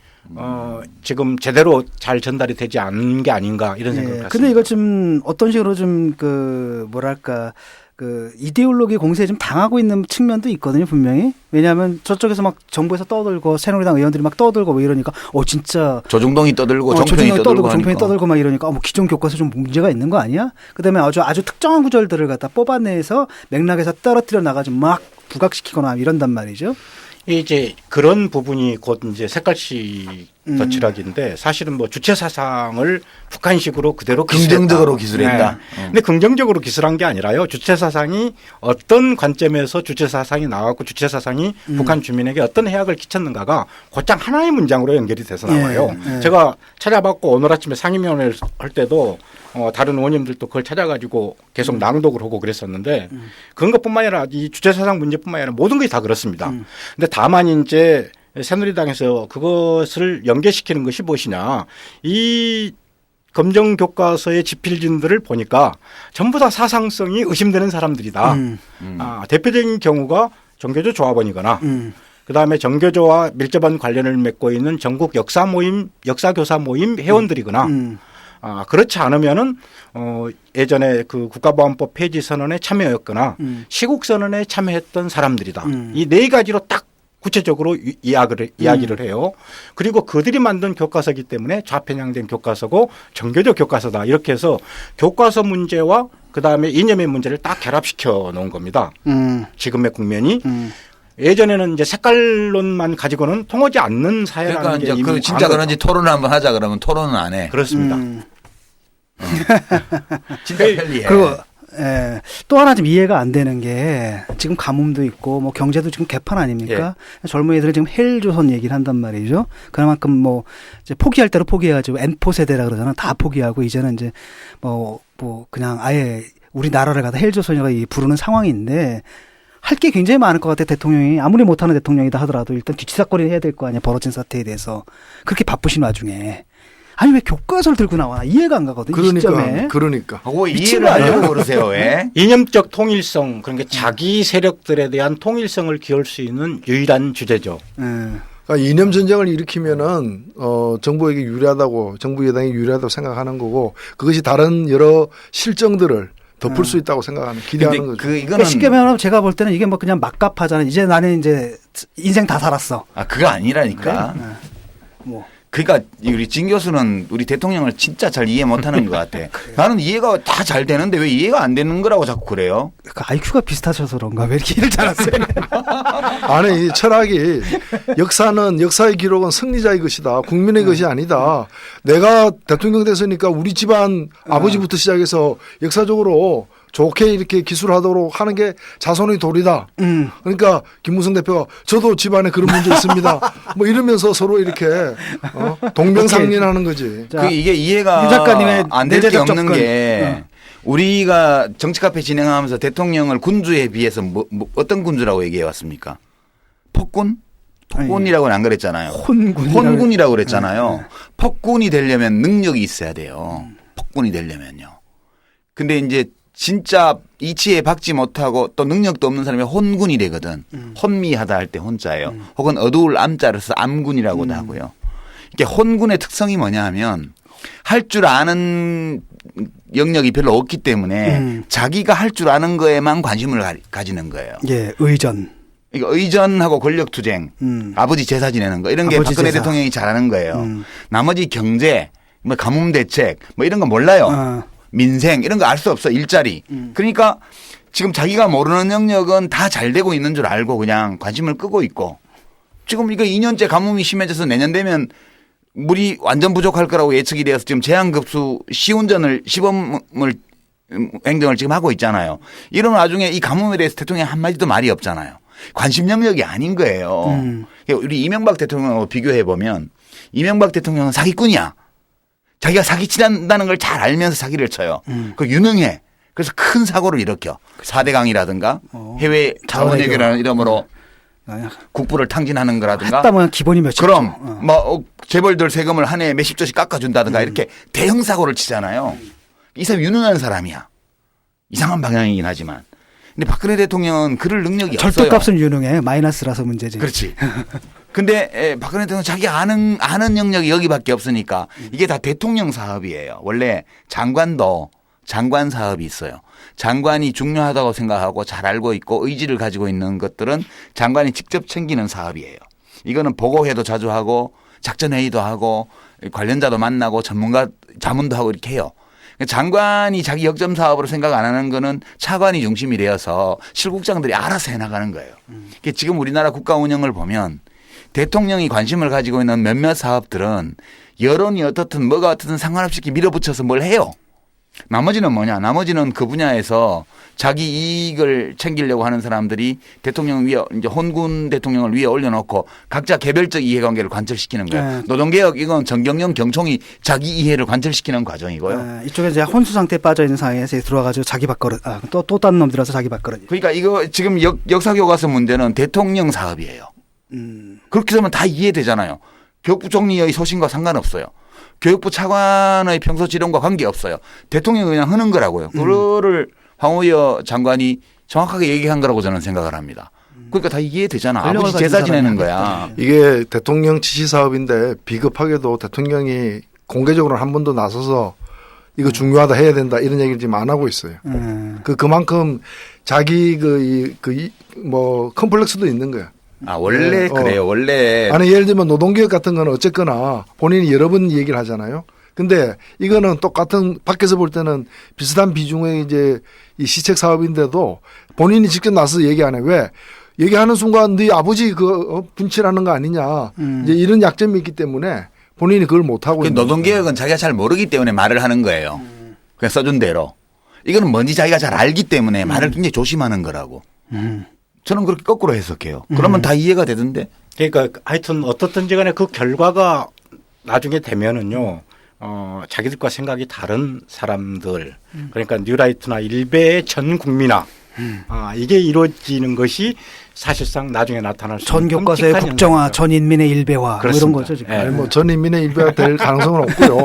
지금 제대로 잘 전달이 되지 않은 게 아닌가 이런 생각을 갖습니다. 근데 이거 좀 어떤 식으로 좀 그 뭐랄까 그 이데올로기 공세에 좀 당하고 있는 측면도 있거든요, 분명히. 왜냐하면 저쪽에서 막 정부에서 떠들고 새누리당 의원들이 막 떠들고 뭐 이러니까 진짜 조중동이 떠들고 조중동이 정편이 종편이 떠들고 막 이러니까 뭐 기존 교과서 좀 문제가 있는 거 아니야? 그다음에 아주 특정한 구절들을 갖다 뽑아내서 맥락에서 떨어뜨려 나가지고 막 부각시키거나 이런단 말이죠. 이제 그런 부분이 곧 이제 색깔시 덧칠하기인데 사실은 뭐 주체 사상을 북한식으로 그대로 긍정적으로 기술했다. 기술했다. 네. 근데 긍정적으로 기술한 게 아니라요. 주체 사상이 어떤 관점에서 주체 사상이 나왔고 주체 사상이 북한 주민에게 어떤 해악을 끼쳤는가가 곧장 하나의 문장으로 연결이 돼서 나와요. 제가 찾아봤고 오늘 아침에 상임위원회를 할 때도 다른 의원님들도 그걸 찾아가지고 계속 낭독을 하고 그랬었는데 그런 것뿐만 아니라 이 주체 사상 문제뿐만 아니라 모든 것이 다 그렇습니다. 근데 다만 이제 새누리당에서 그것을 연계시키는 것이 무엇이냐. 이 검정 교과서의 지필진들을 보니까 전부 다 사상성이 의심되는 사람들이다. 대표적인 경우가 정교조 조합원이거나 그다음에 정교조와 밀접한 관련을 맺고 있는 전국 역사교사 모임 회원들이거나 그렇지 않으면은 예전에 그 국가보안법 폐지 선언에 참여했거나 시국 선언에 참여했던 사람들이다. 이 네 가지로 딱 구체적으로 이야기를 해요. 그리고 그들이 만든 교과서이기 때문에 좌편향된 교과서고 정교조 교과서다. 이렇게 해서 교과서 문제와 그다음에 이념의 문제를 딱 결합시켜 놓은 겁니다. 지금의 국면이. 예전에는 이제 색깔론만 가지고는 통하지 않는 사회라는 그러니까 게 이미 이제 진짜 그런지 토론을 한번 하자 그러면 토론은 안 해. 그렇습니다. 진짜 편리해. 그리고 또 하나 좀 이해가 안 되는 게 지금 가뭄도 있고 뭐 경제도 지금 개판 아닙니까? 젊은이들은 지금 헬조선 얘기를 한단 말이죠. 그만큼 뭐 이제 포기할 대로 포기해가지고 N포 세대라 그러잖아. 다 포기하고 이제는 이제 뭐 그냥 아예 우리나라를 갖다 헬조선이라고 부르는 상황인데 할 게 굉장히 많을 것 같아. 대통령이 아무리 못하는 대통령이다 하더라도 일단 뒤치다꺼리 해야 될 거 아니야. 벌어진 사태에 대해서 그렇게 바쁘신 와중에. 아니 왜 교과서를 들고 나와? 이해가 안 가거든. 이 시점에. 그러니까. 왜 이해를 하려고 그러세요? 왜? 이념적 통일성, 그러니까 자기 세력들에 대한 통일성을 기울 수 있는 유일한 주제죠. 그러니까 이념 전쟁을 일으키면은 정부에게 유리하다고 정부 여당이 유리하다고 생각하는 거고 그것이 다른 여러 실정들을 덮을 수 있다고 생각하는 기대하는 거죠. 그러니까 쉽게 말하면 제가 볼 때는 이게 뭐 그냥 막갑하잖아. 이제 나는 이제 인생 다 살았어. 그거 아니라니까. 그래? 뭐. 그러니까 우리 진 교수는 우리 대통령을 진짜 잘 이해 못하는 것 같아. 나는 이해가 다 잘 되는데 왜 이해가 안 되는 거라고 자꾸 그래요? 그러니까 IQ가 비슷하셔서 그런가 왜 이렇게 일을 잘하세요? 아니 이 철학이 역사의 기록은 승리자의 것이다. 국민의 것이 아니다. 내가 대통령 됐으니까 우리 집안 아버지부터 시작해서 역사적으로 좋게 이렇게 기술하도록 하는 게 자손의 도리다. 그러니까 김무성 대표가 저도 집안에 그런 문제 있습니다. 뭐 이러면서 서로 이렇게 동명상련하는 거지. 자, 이게 이해가 안 될 게 없는 게 우리가 정치 카페 진행하면서 대통령을 군주에 비해서 어떤 군주라고 얘기해 왔습니까? 폭군? 폭군이라고는 안 그랬잖아요. 혼군이라고 그랬잖아요. 폭군이 되려면 능력이 있어야 돼요. 폭군이 되려면요. 근데 이제 진짜 이치에 박지 못하고 또 능력도 없는 사람이 혼군이 되거든. 혼미하다 할 때 혼자예요. 혹은 어두울 암자를 써서 암군이라고도 하고요. 이게 혼군의 특성이 뭐냐 하면 할 줄 아는 영역이 별로 없기 때문에 자기가 할 줄 아는 거에만 관심을 가지는 거예요. 예, 의전. 그러니까 의전하고 권력투쟁, 아버지 제사 지내는 거 이런 게 박근혜 제사. 대통령이 잘하는 거예요. 나머지 경제, 뭐 가뭄 대책 뭐 이런 거 몰라요. 민생 이런 거 알 수 없어. 일자리. 그러니까 지금 자기가 모르는 영역은 다 잘 되고 있는 줄 알고 그냥 관심을 끄고 있고 지금 이거 2년째 가뭄이 심해져서 내년 되면 물이 완전 부족할 거라고 예측이 되어서 지금 제한급수 시운전을 시범을 행정을 지금 하고 있잖아요. 이런 와중에 이 가뭄에 대해서 대통령이 한마디도 말이 없잖아요. 관심 영역이 아닌 거예요. 우리 이명박 대통령하고 비교해 보면 이명박 대통령은 사기꾼이야. 자기가 사기친다는 걸 잘 알면서 사기를 쳐요. 그 유능해. 그래서 큰 사고를 일으켜. 4대강이라든가 해외 자원외교라는 이름으로 국부를 탕진하는 거라든가. 했다 보면 기본이 몇십 조. 그럼 뭐 재벌들 세금을 한 해에 몇십 조씩 깎아준다든가 이렇게 대형 사고를 치잖아요. 이 사람이 유능한 사람이야. 이상한 방향이긴 하지만. 근데 박근혜 대통령은 그럴 능력이 없어요. 절도값은 유능해. 마이너스라서 문제지. 그렇지. 근데 박근혜 대통령은 자기 아는 영역이 여기밖에 없으니까 이게 다 대통령 사업이에요. 원래 장관도 장관 사업이 있어요. 장관이 중요하다고 생각하고 잘 알고 있고 의지를 가지고 있는 것들은 장관이 직접 챙기는 사업이에요. 이거는 보고회도 자주 하고 작전회의도 하고 관련자도 만나고 전문가 자문도 하고 이렇게 해요. 장관이 자기 역점 사업으로 생각 안 하는 거는 차관이 중심이 되어서 실국장들이 알아서 해나가는 거예요. 지금 우리나라 국가 운영을 보면 대통령이 관심을 가지고 있는 몇몇 사업들은 여론이 어떻든 뭐가 어떻든 상관없이 이렇게 밀어붙여서 뭘 해요. 나머지는 뭐냐? 나머지는 그 분야에서 자기 이익을 챙기려고 하는 사람들이 대통령 위에 이제 혼군 대통령을 위에 올려놓고 각자 개별적 이해관계를 관철시키는 거예요. 네. 노동개혁 이건 정경영 경총이 자기 이해를 관철시키는 과정이고요. 이쪽에 이제 혼수 상태에 빠져 있는 상황에서 들어와가지고 자기 밥그릇, 또 다른 놈들어서 자기 밥그릇. 그러니까 이거 지금 역사교과서 문제는 대통령 사업이에요. 그렇게 되면 다 이해되잖아요. 교육부 총리의 소신과 상관없어요. 교육부 차관의 평소 지령과 관계없어요. 대통령이 그냥 하는 거라고요. 그거를 황우여 장관이 정확하게 얘기한 거라고 저는 생각을 합니다. 그러니까 다 이해되잖아. 아버지 제사 지내는 거야. 이게 대통령 지시 사업인데 비겁하게도 대통령이 공개적으로 한 번도 나서서 이거 중요하다 해야 된다 이런 얘기를 지금 안 하고 있어요. 그만큼 자기 뭐 컴플렉스도 있는 거야. 아, 원래 그래요. 원래. 아니, 예를 들면 노동개혁 같은 거는 어쨌거나 본인이 여러 번 얘기를 하잖아요. 근데 이거는 똑같은 밖에서 볼 때는 비슷한 비중의 이제 이 시책 사업인데도 본인이 직접 나서 얘기 안 해. 왜? 얘기하는 순간 네 아버지 분칠하는 거 아니냐. 이제 이런 약점이 있기 때문에 본인이 그걸 못 하고 있는 노동개혁은 자기가 잘 모르기 때문에 말을 하는 거예요. 그냥 써준 대로. 이거는 뭔지 자기가 잘 알기 때문에 말을 굉장히 조심하는 거라고. 저는 그렇게 거꾸로 해석해요. 그러면 다 이해가 되던데. 그러니까 하여튼 어떻든지 간에 그 결과가 나중에 되면은요. 자기들과 생각이 다른 사람들 그러니까 뉴라이트나 일베의 전 국민화 이게 이루어지는 것이 사실상 나중에 나타날 수 있는 전 교과서의 국정화, 전 인민의 일배화 뭐 이런 거죠 지금. 아니 전 인민의 일배화 될 가능성은 없고요.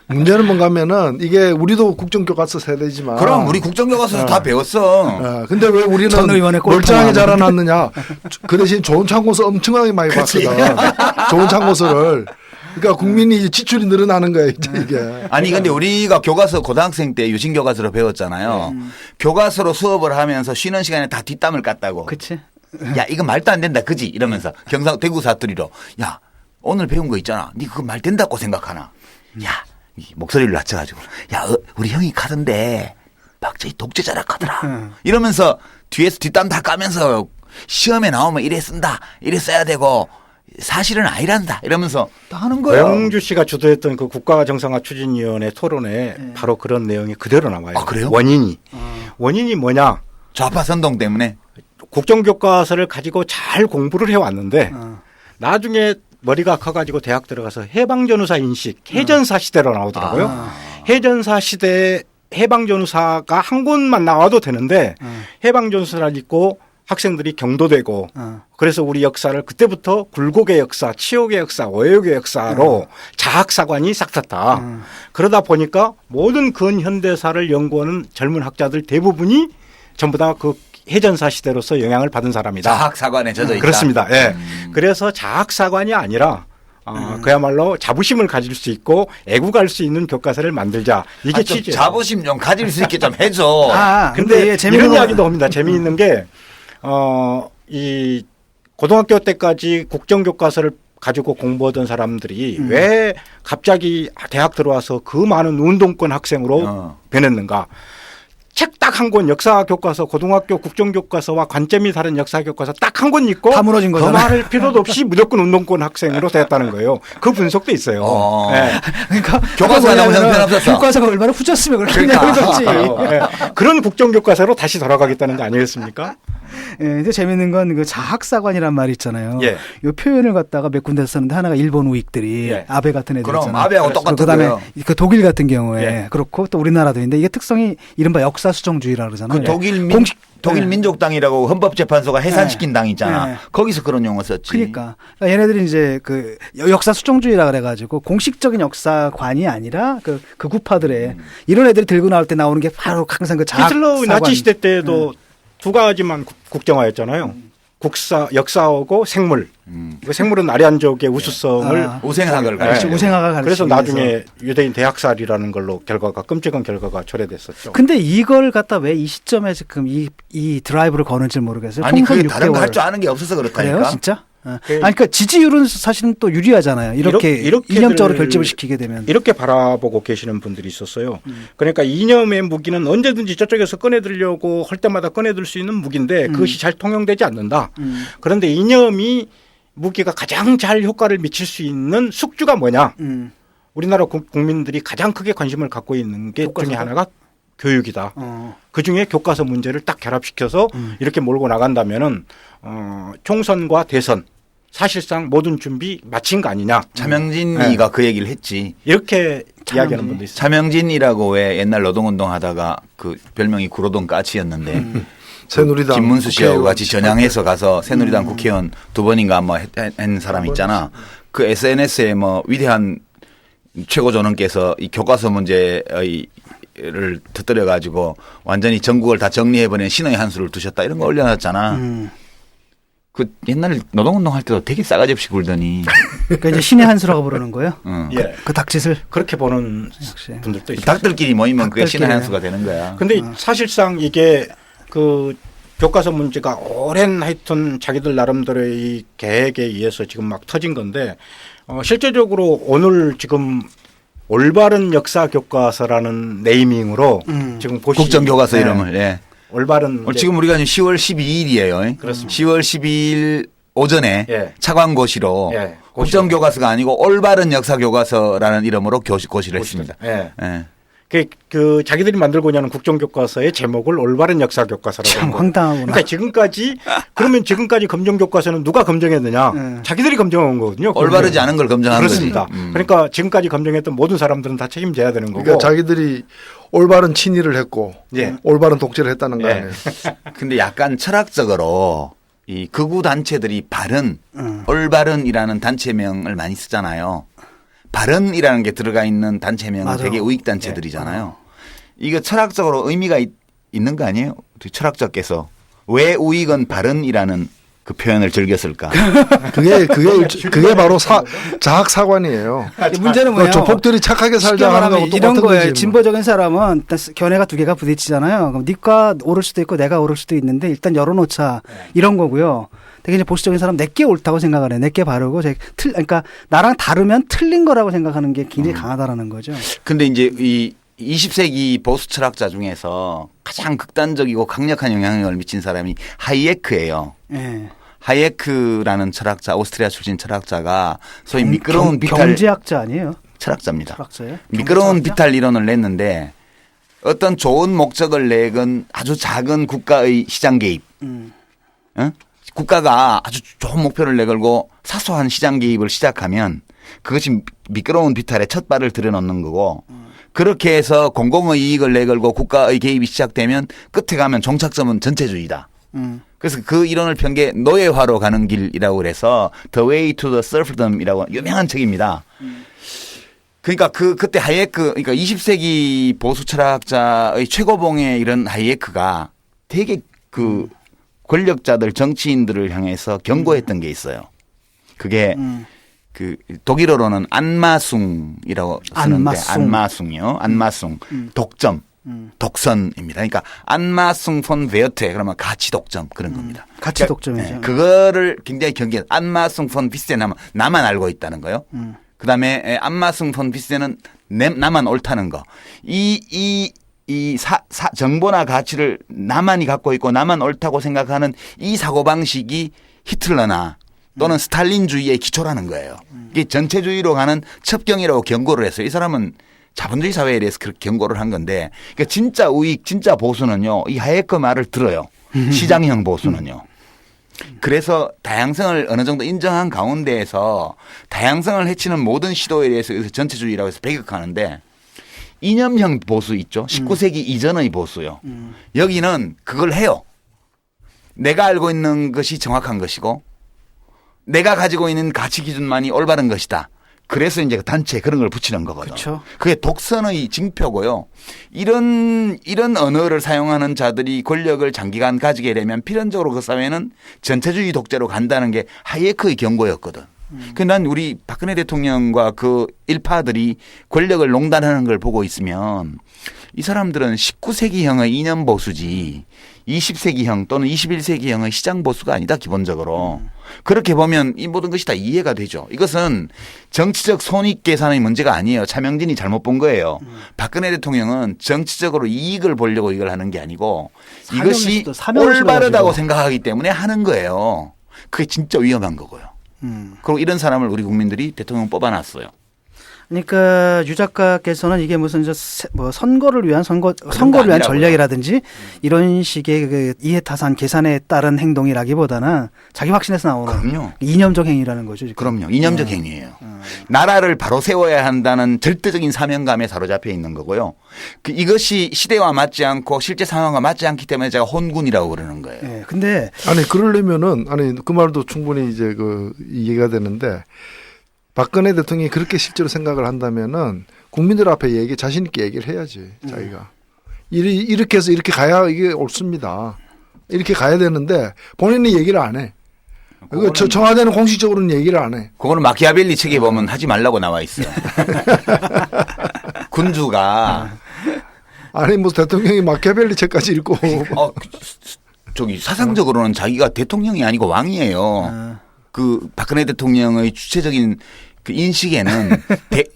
문제는 뭔가면은 이게 우리도 국정교과서 세대지만. 그럼 우리 국정교과서에서 다 배웠어. 근데 왜 우리는 멀쩡하게 자라났느냐. 그 대신 좋은 참고서 엄청나게 많이 봤거든. 좋은 참고서를. 그러니까 국민이 지출이 늘어나는 거예요, 이게. 아니, 근데 우리가 교과서 고등학생 때 유신 교과서로 배웠잖아요. 교과서로 수업을 하면서 쉬는 시간에 다 뒷담을 깠다고. 그치. 야, 이거 말도 안 된다, 그지? 이러면서 대구 사투리로. 야, 오늘 배운 거 있잖아. 니 그거 말 된다고 생각하나? 야, 목소리를 낮춰가지고. 야, 우리 형이 가던데 박정희 독재자라 카더라. 이러면서 뒤에서 뒷담 다 까면서 시험에 나오면 이래 쓴다. 이래 써야 되고. 사실은 아니란다 이러면서 다 하는 거예요. 고영주 씨가 주도했던 그 국가정상화 추진위원회 토론에 바로 그런 내용이 그대로 나와요. 아, 그래요? 원인이 뭐냐? 좌파 선동 때문에 국정교과서를 가지고 잘 공부를 해왔는데 나중에 머리가 커가지고 대학 들어가서 해방전후사 인식, 해전사 시대로 나오더라고요. 해전사 시대 해방전후사가 한 곳만 나와도 되는데 해방전후사를 읽고 학생들이 경도되고 그래서 우리 역사를 그때부터 굴곡의 역사, 치욕의 역사, 오욕의 역사로 자학사관이 싹 탔다. 그러다 보니까 모든 근현대사를 연구하는 젊은 학자들 대부분이 전부 다 그 해전사 시대로서 영향을 받은 사람이다. 자학사관에 젖어 있다. 그렇습니다. 예. 그래서 자학사관이 아니라 그야말로 자부심을 가질 수 있고 애국할 수 있는 교과서를 만들자. 이게 취지예요. 자부심 좀 가질 수 있게 좀 해줘. 근데 이런 이야기도 합니다. 재미있는 게 이 고등학교 때까지 국정교과서를 가지고 공부하던 사람들이 왜 갑자기 대학 들어와서 그 많은 운동권 학생으로 변했는가. 책 딱 한 권 역사 교과서 고등학교 국정교과서와 관점이 다른 역사 교과서 딱 한 권 읽고 다 무너진 거잖아요. 더 말할 필요도 없이 무조건 운동권 학생으로 되었다는 거예요. 그 분석도 있어요. 네. 그러니까 교과서가 너무 형편없었어. 교과서가 얼마나 후졌으면 그렇게 그렇지. 네. 그런 국정교과서로 다시 돌아가겠다는 거 아니겠습니까? 예, 근데 재밌는 건 그 자학사관이란 말이 있잖아요. 예. 이 표현을 갖다가 몇 군데서 썼는데 하나가 일본 우익들이 예. 아베 같은 애들 그럼 있잖아요. 아베하고 똑같은 그다음에 거예요. 그 독일 같은 경우에 예. 그렇고 또 우리나라도 있는데 이게 특성이 이른바 역사 수정주의라 그러잖아요. 그 독일 민족당이라고 헌법재판소가 해산시킨 당 있잖아. 네. 거기서 그런 용어 썼지. 그러니까 얘네들이 이제 그 역사 수정주의라 그래가지고 공식적인 역사관이 아니라 그 구파들의 이런 애들이 들고 나올 때 나오는 게 바로 항상 그 히틀러 자학사관. 나치 시대 때도 두 가지만 국정화였잖아요. 역사하고 생물. 그 생물은 아리안족의 우수성을 우생학을 그렇죠. 가르치고. 우생학을 가르치기 그래서 위해서. 나중에 유대인 대학살이라는 걸로 끔찍한 결과가 초래됐었죠. 근데 이걸 갖다 왜 이 시점에 지금 이 드라이브를 거는지 모르겠어요. 아니 통선 그게 다른 6개월. 거 할 줄 아는 게 없어서 그렇다니까. 그래요, 진짜? 아니 그러니까 지지율은 사실은 또 유리하잖아요. 이렇게 이념적으로 결집을 시키게 되면. 이렇게 바라보고 계시는 분들이 있었어요. 그러니까 이념의 무기는 언제든지 저쪽에서 꺼내들려고 할 때마다 꺼내들 수 있는 무기인데 그것이 잘 통용되지 않는다. 그런데 이념이 무기가 가장 잘 효과를 미칠 수 있는 숙주가 뭐냐? 우리나라 국민들이 가장 크게 관심을 갖고 있는 게 중에 하나가 교육이다. 그 중에 교과서 문제를 딱 결합시켜서 이렇게 몰고 나간다면은 총선과 대선 사실상 모든 준비 마친 거 아니냐. 차명진이가 그 얘기를 했지. 이렇게 이야기하는 분도 있어요. 차명진이라고 왜 옛날 노동운동 하다가 그 별명이 구로동 까치였는데 새누리당 김문수 씨하고 국회의원 같이 전향해서 가서 새누리당 국회의원 2번인가 뭐 한 사람 있잖아. 그 SNS에 뭐 위대한 최고 존엄께서 이 교과서 문제의 를 터뜨려 가지고 완전히 전국을 다 정리해버린 신의 한 수를 두셨다 이런 거 올려놨잖아. 그 옛날 노동운동 할 때도 되게 싸가지 없이 굴더니. 그러니까 이제 신의 한 수라고 부르는 거예요. 예. 그 닭짓을. 그렇게 보는 역시. 분들도 있어요. 닭들끼리 모이면 그게 신의 닭들끼리. 한 수가 되는 거야. 근데 사실상 이게 그 교과서 문제가 오랜 하여튼 자기들 나름대로의 이 계획에 의해서 지금 막 터진 건데 실제적으로 오늘 지금 올바른 역사 교과서라는 네이밍으로 지금 보시 국정교과서 이름을. 예. 올바른 지금 우리가 10월 12일이에요. 그렇습니다. 10월 12일 오전에 예. 차관고시로 예. 국정교과서가 아니고 올바른 역사교과서라는 이름으로 고시를 했습니다. 예. 예. 그 자기들이 만들고 있는 국정교과서의 제목을 올바른 역사교과서라고 참 한 거예요. 황당하구나. 그러니까 지금까지 검정교과서는 누가 검증했느냐? 자기들이 검증한 거거든요. 올바르지 않은 걸 검증한 거지. 그렇습니다. 그러니까 지금까지 검증했던 모든 사람들은 다 책임져야 되는 거고. 그러니까 자기들이 올바른 친일을 했고 예. 올바른 독재를 했다는 거 예. 아니에요. 근데 약간 철학적으로 이 극우 단체들이 바른, 올바른이라는 단체명을 많이 쓰잖아요. 바른이라는 게 들어가 있는 단체명은 맞아요. 되게 우익 단체들이잖아요. 이거 철학적으로 의미가 있는 거 아니에요? 철학자께서 왜 우익은 바른이라는 그 표현을 즐겼을까? 그게 바로 자학사관이에요. 문제는 뭐예요? 조폭들이 착하게 쉽게 살자 하는 말하면 거하고 이런 똑같은 거예요. 거지. 뭐. 진보적인 사람은 일단 견해가 두 개가 부딪히잖아요. 그럼 네가 오를 수도 있고 내가 오를 수도 있는데 일단 열어놓자 이런 거고요. 되게 이제 보수적인 사람 내게 옳다고 생각을 해. 내게 바르고 그러니까 나랑 다르면 틀린 거라고 생각하는 게 굉장히 강하다라는 거죠. 근데 이제 이 20세기 보수 철학자 중에서 가장 극단적이고 강력한 영향력을 미친 사람이 하이에크예요. 예. 하이에크라는 철학자, 오스트리아 출신 철학자가 소위 미끄러운 비탈 경제학자 아니에요? 철학자입니다. 철학자예요? 미끄러운 경제학자? 비탈 이론을 냈는데 어떤 좋은 목적을 내건 아주 작은 국가의 시장 개입. 어? 국가가 아주 좋은 목표를 내걸고 사소한 시장 개입을 시작하면 그것이 미끄러운 비탈에 첫 발을 들여놓는 거고 그렇게 해서 공공의 이익을 내걸고 국가의 개입이 시작되면 끝에 가면 종착점은 전체주의다. 그래서 그 이론을 편 게 노예화로 가는 길이라고 그래서 The Way to the Serfdom이라고 유명한 책입니다. 그러니까 그때 하이에크, 그러니까 20세기 보수 철학자의 최고봉에 이런 하이에크가 되게 그 권력자들, 정치인들을 향해서 경고했던 게 있어요. 그게 그 독일어로는 안마숭이라고 쓰는데 안마숭이요. 안마숭. 독점. 독선입니다. 그러니까 안마숭 폰 베어테 그러면 가치 독점 그런 겁니다. 가치 독점이죠. 네, 그거를 굉장히 경계. 안마숭 폰 비스테는 나만 알고 있다는 거요. 그다음에 안마숭 폰 비스테는 나만 옳다는 거. 정보나 가치를 나만이 갖고 있고 나만 옳다고 생각하는 이 사고방식이 히틀러나 또는 스탈린주의의 기초라는 거예요. 이게 전체주의로 가는 첩경이라고 경고를 했어요. 이 사람은 자본주의 사회에 대해서 그렇게 경고를 한 건데 그러니까 진짜 우익, 진짜 보수는요. 이 하이에크 말을 들어요. 시장형 보수는요. 그래서 다양성을 어느 정도 인정한 가운데에서 다양성을 해치는 모든 시도에 대해서 전체주의라고 해서 배격하는데 이념형 보수 있죠. 19세기 이전의 보수요. 여기는 그걸 해요. 내가 알고 있는 것이 정확한 것이고 내가 가지고 있는 가치 기준만이 올바른 것이다. 그래서 이제 단체에 그런 걸 붙이는 거거든. 그쵸. 그게 독선의 징표고요. 이런 언어를 사용하는 자들이 권력을 장기간 가지게 되면 필연적으로 그 사회는 전체주의 독재로 간다는 게 하이에크의 경고였거든. 난 우리 박근혜 대통령과 그 일파들이 권력을 농단하는 걸 보고 있으면 이 사람들은 19세기형의 이념 보수지 20세기형 또는 21세기형의 시장 보수가 아니다 기본적으로. 그렇게 보면 이 모든 것이 다 이해가 되죠. 이것은 정치적 손익 계산의 문제가 아니에요. 차명진이 잘못 본 거예요. 박근혜 대통령은 정치적으로 이익을 보려고 이걸 하는 게 아니고 이것이 올바르다고 생각하기 때문에 하는 거예요. 그게 진짜 위험한 거고요. 그리고 이런 사람을 우리 국민들이 대통령 뽑아놨어요. 그러니까 유 작가께서는 이게 무슨 뭐 선거를 위한 선거를 위한 전략이라든지 이런 식의 그 이해타산 계산에 따른 행동이라기보다는 자기 확신에서 나오는 그럼요. 이념적 행위라는 거죠. 지금. 그럼요. 이념적 행위예요. 나라를 바로 세워야 한다는 절대적인 사명감에 사로잡혀 있는 거고요. 이것이 시대와 맞지 않고 실제 상황과 맞지 않기 때문에 제가 혼군이라고 그러는 거예요. 네. 근데 아니 그러려면은 아니 그 말도 충분히 이제 그 이해가 되는데 박근혜 대통령이 그렇게 실제로 생각을 한다면은 국민들 앞에 자신 있게 얘기를 해야지 자기가 이렇게 해서 이렇게 가야 이게 옳습니다. 이렇게 가야 되는데 본인이 얘기를 안 해. 그 청와대는 공식적으로는 얘기를 안 해. 그거는 마키아벨리 책에 보면 하지 말라고 나와 있어요. 군주가 아니 뭐 대통령이 마키아벨리 책까지 읽고 저기 사상적으로는 자기가 대통령이 아니고 왕이에요. 그 박근혜 대통령의 주체적인 그 인식에는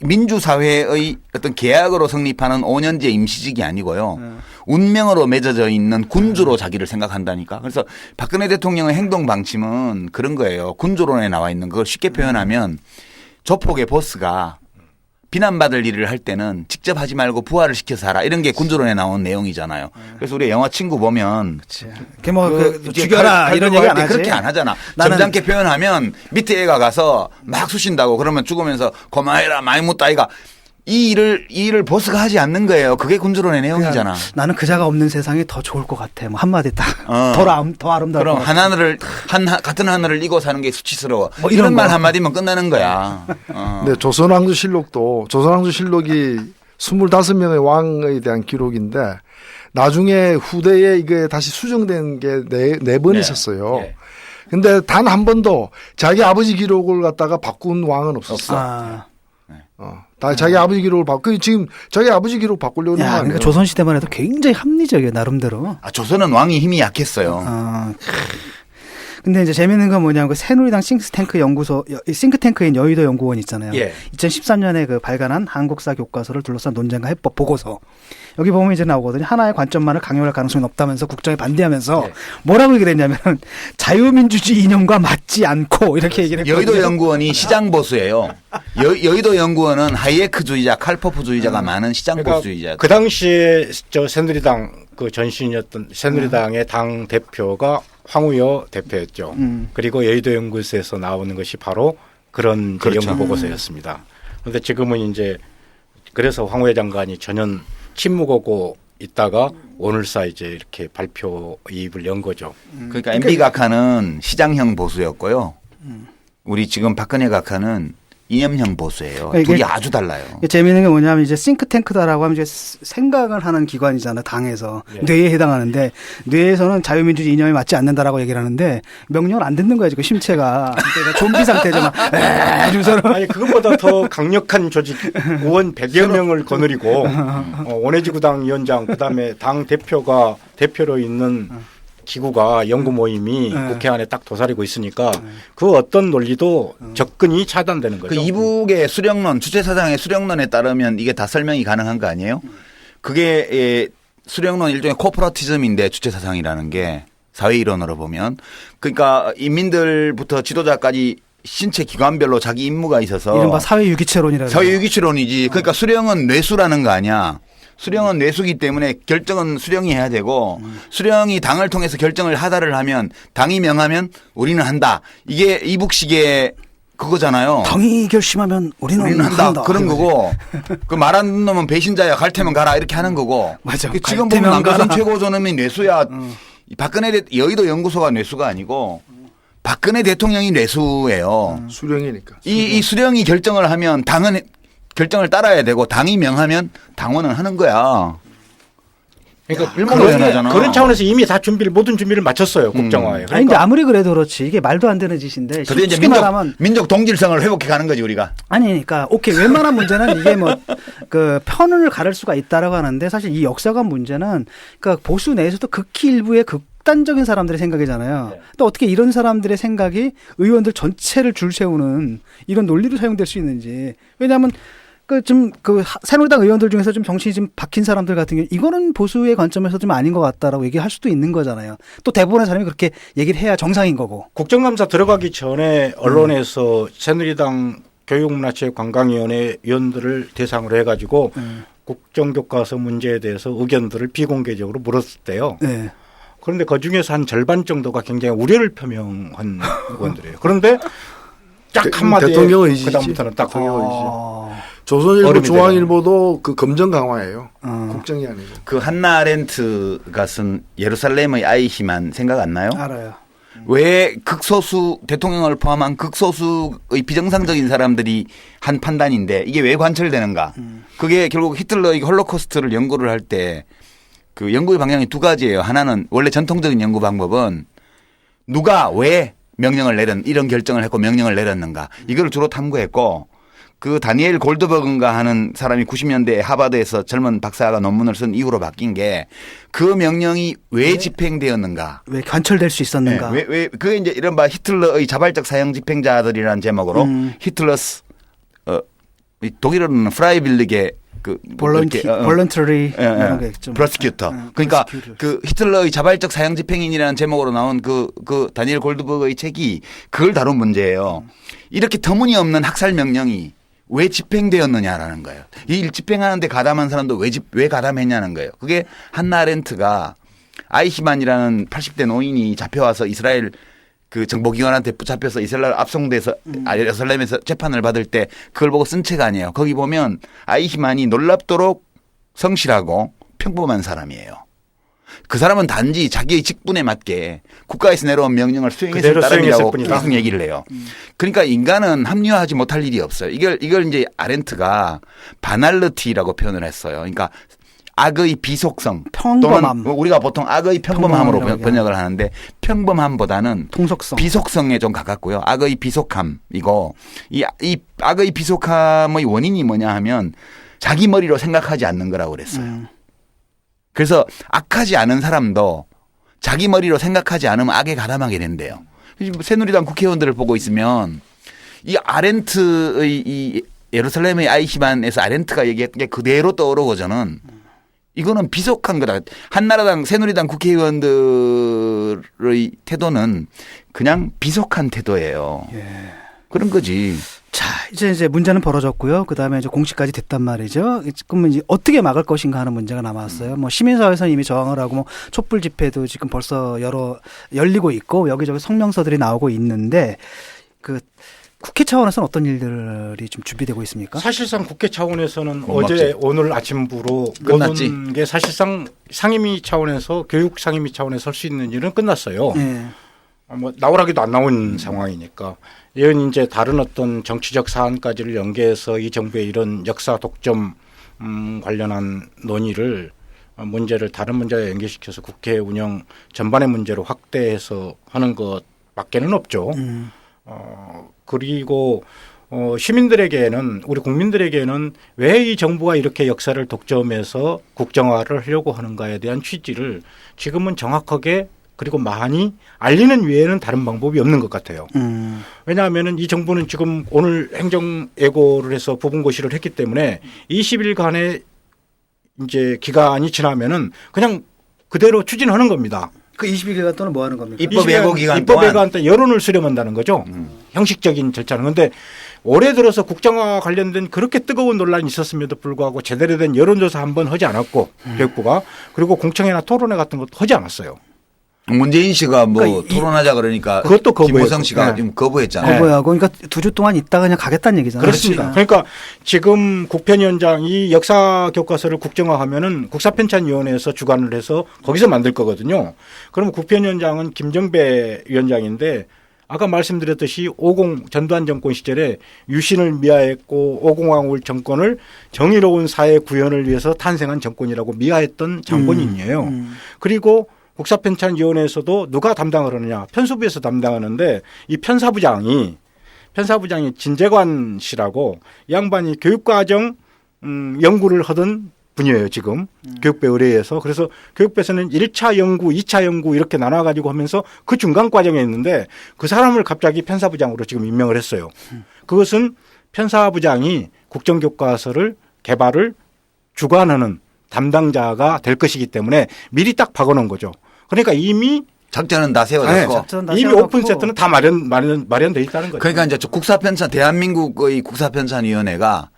민주사회의 어떤 계약으로 성립하는 5년제 임시직이 아니고요. 운명으로 맺어져 있는 군주로 자기를 생각한다니까. 그래서 박근혜 대통령의 행동 방침은 그런 거예요. 군주론에 나와 있는 걸 쉽게 표현하면 조폭의 보스가 비난받을 일을 할 때는 직접 하지 말고 부하를 시켜서 하라. 이런 게 군주론에 나온 내용이잖아요. 그래서 우리 영화 친구 보면 죽여라 이런 얘기 안 하지. 그렇게 안 하잖아. 점잖게 표현하면 밑에 애가 가서 막 쑤신다고 그러면 죽으면서 고마해라 많이 묻다 아이가 이 일을 보스가 하지 않는 거예요. 그게 군주론의 내용이잖아. 나는 그자가 없는 세상이 더 좋을 것 같아. 뭐 한마디 딱. 더 아름다워. 그럼 같은 하늘을 이고 사는 게 수치스러워. 뭐 이런 말 한마디면 끝나는 거야. 네, 조선왕조실록이 25명의 왕에 대한 기록인데 나중에 후대에 이게 다시 수정된 게 네 번 있었어요. 네. 근데 단 한 번도 자기 아버지 기록을 갖다가 바꾼 왕은 없었어. 다 자기 아버지 기록을 지금 자기 아버지 기록 바꾸려고 하는 거 아니에요? 그러니까 조선 시대만 해도 굉장히 합리적이에요, 나름대로. 조선은 왕이 힘이 약했어요. 근데 이제 재밌는 건 뭐냐면 그 새누리당 싱크탱크인 여의도 연구원 있잖아요. 예. 2013년에 그 발간한 한국사 교과서를 둘러싼 논쟁과 해법 보고서. 여기 보면 이제 나오거든요. 하나의 관점만을 강요할 가능성이 높다면서 국정에 반대하면서 뭐라고 얘기를 했냐면 자유민주주의 이념과 맞지 않고 이렇게 얘기를 했거든요. 여의도 연구원이 시장 보수예요. 여의도 연구원은 하이에크주의자, 칼포프주의자가 많은 시장 보수주의자. 그 당시에 새누리당 그 전신이었던 새누리당의 당 대표가 황우여 대표였죠. 그리고 여의도 연구소에서 나오는 것이 바로 그런 그렇죠. 연구 보고서였습니다. 그런데 지금은 이제 그래서 황우여 장관이 전혀 침묵하고 있다가 오늘사 이제 이렇게 발표 입을 연 거죠. 그러니까 MB 각하는 시장형 보수였고요. 우리 지금 박근혜 각하는 이념형 보수예요. 그러니까 둘이 아주 달라요. 재미있는 게 뭐냐면 이제 싱크탱크다라고 하면 이제 생각을 하는 기관이잖아요. 당에서. 뇌에 해당하는데 뇌에서는 자유민주주의 이념에 맞지 않는다라고 얘기를 하는데 명령을 안 듣는 거야 지금 심체가. 그러니까 좀비 상태죠. 아니 그것보다 더 강력한 조직 의원 100여 명을 거느리고 원해지구당 위원장 그다음에 당 대표가 대표로 있는 기구가 연구 모임이 국회 안에 딱 도사리고 있으니까 그 어떤 논리도 접근이 차단되는 거죠. 그 이북의 수령론, 주체사상의 수령론에 따르면 이게 다 설명이 가능한 거 아니에요? 그게 수령론 일종의 코퍼러티즘인데 주체사상이라는 게 사회이론으로 보면 그러니까 인민들부터 지도자까지 신체 기관별로 자기 임무가 있어서 이른바 사회유기체론이라는 사회유기체론이지. 그러니까 수령은 뇌수라는 거 아니야. 수령은 뇌수기 때문에 결정은 수령이 해야 되고 수령이 당을 통해서 결정을 하다를 하면 당이 명하면 우리는 한다. 이게 이북식의 그거잖아요. 당이 결심하면 우리는 한다. 그런 거고 그 말 안 듣는 놈은 배신자야. 갈 테면 가라. 이렇게 하는 거고. 맞아. 지금 보면 남조선 최고존엄이 뇌수야. 박근혜 여의도 연구소가 뇌수가 아니고 박근혜 대통령이 뇌수예요. 수령이니까. 이 수령이 결정을 하면 당은 결정을 따라야 되고 당이 명하면 당원은 하는 거야. 그러니까 그런 차원에서 이미 다 모든 준비를 마쳤어요. 국정화에. 아니 근데 아무리 그래도 그렇지 이게 말도 안 되는 짓인데 그런데 이제 쉽게 말하면 민족 동질성을 회복해 가는 거지 우리가. 아니 그러니까 오케이 웬만한 문제는 이게 뭐 그 편을 가를 수가 있다라고 하는데 사실 이 역사관 문제는 그러니까 보수 내에서도 극히 일부의 극단적인 사람들의 생각이잖아요. 네. 또 어떻게 이런 사람들의 생각이 의원들 전체를 줄 세우는 이런 논리로 사용될 수 있는지. 왜냐하면 새누리당 의원들 중에서 좀 정신이 좀 박힌 사람들 같은 경우 이거는 보수의 관점에서 좀 아닌 것 같다라고 얘기할 수도 있는 거잖아요. 또 대부분의 사람이 그렇게 얘기를 해야 정상인 거고. 국정감사 들어가기 전에 언론에서 새누리당 교육문화체육관광위원회 위원들을 대상으로 해가지고 국정교과서 문제에 대해서 의견들을 비공개적으로 물었을 때요. 네. 그런데 그중에서 한 절반 정도가 굉장히 우려를 표명한 의원들이에요. 그런데 딱 한마디에 대통령 의지지. 그다음부터는 딱 조선일보, 중앙일보도 그 검정 강화예요. 국정이 아니고. 그 한나 아렌트가 쓴 예루살렘의 아이히만 생각 안 나요? 알아요. 왜 극소수 대통령을 포함한 극소수의 비정상적인 사람들이 한 판단인데 이게 왜 관철되는가? 그게 결국 히틀러의 홀로코스트를 연구를 할 때 그 연구의 방향이 두 가지예요. 하나는 원래 전통적인 연구 방법은 누가 왜 명령을 이런 결정을 했고 명령을 내렸는가 이걸 주로 탐구했고 그 다니엘 골드버그인가 하는 사람이 90년대에 하버드에서 젊은 박사가 논문을 쓴 이후로 바뀐 게 그 명령이 왜 집행되었는가. 왜 관철될 수 있었는가. 네. 왜 그게 이제 이른바 히틀러의 자발적 사형 집행자들이라는 제목으로 히틀러스 독일어는 프라이빌리게 볼런터리 프로시큐터. 그러니까 그 히틀러의 자발적 사형 집행인이라는 제목으로 나온 그 다니엘 골드버그의 책이 그걸 다룬 문제예요. 이렇게 터무니없는 학살 명령이 왜 집행되었느냐라는 거예요. 이 집행하는데 가담한 사람도 왜 가담했냐는 거예요. 그게 한나 아렌트가 아이히만이라는 80대 노인이 잡혀와서 이스라엘 그 정보기관한테 붙잡혀서 이스라엘 압송돼서 예루살렘에서 재판을 받을 때 그걸 보고 쓴 책 아니에요. 거기 보면 아이히만이 놀랍도록 성실하고 평범한 사람이에요. 그 사람은 단지 자기의 직분에 맞게 국가에서 내려온 명령을 수행했을 따름이라고 계속 얘기를 해요. 그러니까 인간은 합리화하지 못할 일이 없어요. 이걸 이제 아렌트가 바날르티라고 표현을 했어요. 그러니까 악의 비속성 평범함. 또는 우리가 보통 악의 평범함으로 번역을 하는데 평범함보다는 통속성. 비속성에 좀 가깝고요. 악의 비속함이고 이 악의 비속함의 원인이 뭐냐 하면 자기 머리로 생각하지 않는 거라고 그랬어요. 그래서 악하지 않은 사람도 자기 머리로 생각하지 않으면 악에 가담하게 된대요. 새누리당 국회의원들을 보고 있으면 이 아렌트의 이 예루살렘의 아이히만에서 아렌트가 얘기했던 게 그대로 떠오르고 저는 이거는 비속한 거다. 한나라당 새누리당 국회의원들의 태도는 그냥 비속한 태도예요. 예. 그런 거지. 자, 이제 문제는 벌어졌고요. 그다음에 이제 공식까지 됐단 말이죠. 그러면 이제 어떻게 막을 것인가 하는 문제가 남았어요. 뭐 시민사회에서는 이미 저항을 하고 뭐 촛불 집회도 지금 벌써 열리고 있고 여기저기 성명서들이 나오고 있는데 그 국회 차원에서는 어떤 일들이 좀 준비되고 있습니까? 사실상 국회 차원에서는 어제 오늘 아침부로 끝났지. 모든 게 사실상 상임위 차원에서 교육 상임위 차원에서 할 수 있는 일은 끝났어요. 네. 뭐 나오라기도 안 나온 상황이니까 이건 이제 다른 어떤 정치적 사안까지를 연계해서 이 정부의 이런 역사 독점 관련한 논의를 문제를 다른 문제와 연계시켜서 국회 운영 전반의 문제로 확대해서 하는 것밖에는 없죠. 그리고 시민들에게는 우리 국민들에게는 왜 이 정부가 이렇게 역사를 독점해서 국정화를 하려고 하는가에 대한 취지를 지금은 정확하게 그리고 많이 알리는 외에는 다른 방법이 없는 것 같아요. 왜냐하면 이 정부는 지금 오늘 행정예고를 해서 부분고시를 했기 때문에 20일간의 이제 기간이 지나면은 그냥 그대로 추진하는 겁니다. 그 21일간 동안 뭐 하는 겁니까? 입법 예고 기간 입법 예고한 때 여론을 수렴한다는 거죠. 형식적인 절차는. 그런데 올해 들어서 국정화 관련된 그렇게 뜨거운 논란이 있었음에도 불구하고 제대로 된 여론조사 한번 하지 않았고 교육부가 그리고 공청회나 토론회 같은 것도 하지 않았어요. 문재인 씨가 뭐 그러니까 토론하자 그러니까 그것도 김무성 씨가 네. 좀 거부했잖아요. 거부하고 그러니까 2주 동안 있다 그냥 가겠다는 얘기잖아요. 그렇습니다. 그러니까 지금 국편위원장이 역사 교과서를 국정화하면은 국사편찬위원회에서 주관을 해서 거기서 만들 거거든요. 그러면 국편위원장은 김정배 위원장인데 아까 말씀드렸듯이 50 전두환 정권 시절에 유신을 미화했고 50항울 정권을 정의로운 사회 구현을 위해서 탄생한 정권이라고 미화했던 장본인이에요. 그리고 국사편찬위원회에서도 누가 담당을 하느냐. 편수부에서 담당하는데 이 편사부장이 진재관 씨라고 이 양반이 교육과정 연구를 하던 분이에요, 지금. 교육부 의뢰에서. 그래서 교육부에서는 1차 연구, 2차 연구 이렇게 나눠가지고 하면서 그 중간 과정에 있는데 그 사람을 갑자기 편사부장으로 지금 임명을 했어요. 그것은 편사부장이 국정교과서를 개발을 주관하는 담당자가 될 것이기 때문에 미리 딱 박아놓은 거죠. 그러니까 이미 작전은 다 세워졌고. 네, 이미 오픈 세트는 다 마련돼 있다는 거죠. 그러니까 이제 국사편찬, 대한민국의 국사편찬위원회가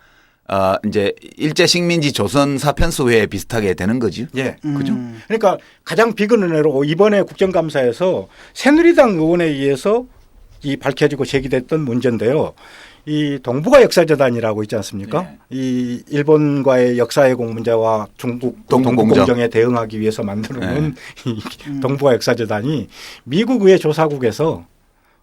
이제 일제 식민지 조선사 편수회 비슷하게 되는 거죠. 예. 그죠. 그러니까 가장 비근은혜로 이번에 국정감사에서 새누리당 의원에 의해서 이 밝혀지고 제기됐던 문제인데요. 이 동북아 역사재단이라고 있지 않습니까? 네. 이 일본과의 역사회공 문제와 중국 동북공정에 대응하기 위해서 만들어놓은 네. 이 동북아 역사재단이 미국 의회 조사국에서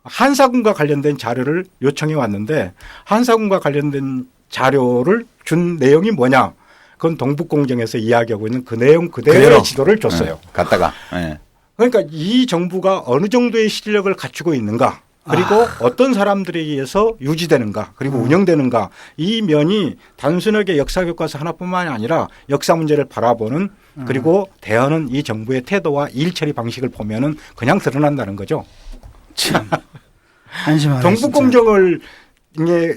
한사군과 관련된 자료를 요청해 왔는데 한사군과 관련된 자료를 준 내용이 뭐냐? 그건 동북공정에서 이야기하고 있는 그 내용 그대로의 지도를 줬어요. 네. 갖다가. 네. 그러니까 이 정부가 어느 정도의 실력을 갖추고 있는가? 그리고 어떤 사람들에 의해서 유지되는가 그리고 운영되는가 이 면이 단순하게 역사교과서 하나뿐만이 아니라 역사 문제를 바라보는 그리고 대하는 이 정부의 태도와 일처리 방식을 보면은 그냥 드러난다는 거죠. 참 한심하네.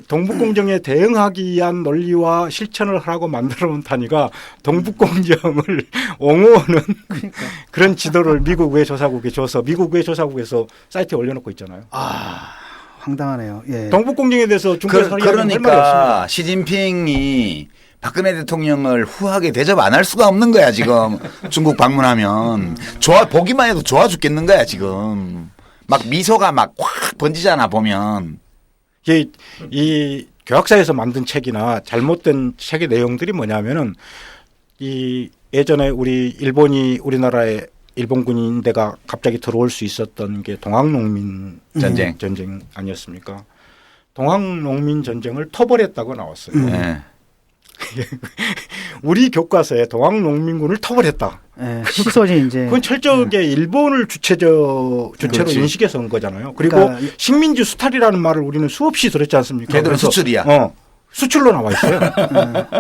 동북공정에 대응하기 위한 논리와 실천을 하라고 만들어 놓은 단위가 동북공정을 옹호하는 그러니까. 그런 지도를 미국 의회 조사국에 줘서 미국 의회 조사국에서 사이트에 올려놓고 있잖아요. 아, 황당하네요. 예. 동북공정에 대해서 중국에서 그러니까 시진핑이 박근혜 대통령을 후하게 대접 안 할 수가 없는 거야 지금. 중국 방문하면 보기만 해도 좋아 죽겠는 거야 지금. 막 미소가 막 확 번지잖아 보면. 이 교학사에서 만든 책이나 잘못된 책의 내용들이 뭐냐면은 이 예전에 우리나라에 일본군인대가 갑자기 들어올 수 있었던 게 동학농민 전쟁 아니었습니까? 동학농민 전쟁을 토벌했다고 나왔어요. 네. 우리 교과서에 동학농민군을 토벌했다. 네, 시선이 이제 그건 철저하게 일본을 주체로 인식해서 온 거잖아요. 그리고 그러니까 식민지 수탈이라는 말을 우리는 수없이 들었지 않습니까? 걔들은 수출이야. 수출로 나와 있어요.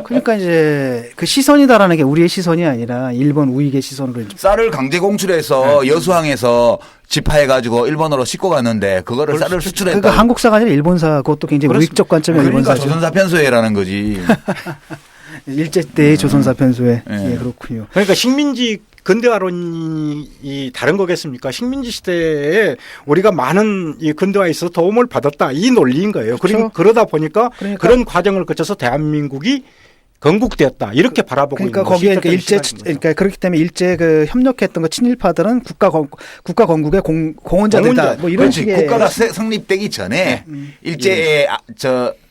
그러니까 이제 그 시선이다라는 게 우리의 시선이 아니라 일본 우익의 시선으로 쌀을 강제 공출해서 여수항에서 집하해가지고 일본으로 싣고 갔는데 그거를 쌀을 수출했다. 그러니까 한국사가 아니라 일본사 그것도 굉장히 우익적 관점의 그러니까 일본사죠. 조선사 편수회라는 거지. 일제 때의 조선사 편수회. 예, 그렇군요. 그러니까 식민지 근대화론이 다른 거겠습니까? 식민지 시대에 우리가 많은 이 근대화에 있어서 도움을 받았다. 이 논리인 거예요. 그렇죠? 그러다 보니까 그런 과정을 거쳐서 대한민국이 건국되었다. 이렇게 바라보고 그러니까 있는 거기에 그러니까 그렇기 때문에 일제 그 협력했던 거 친일파들은 국가 건국의 공헌자들이다. 뭐 이런 식의 국가가 성립되기 전에 일제에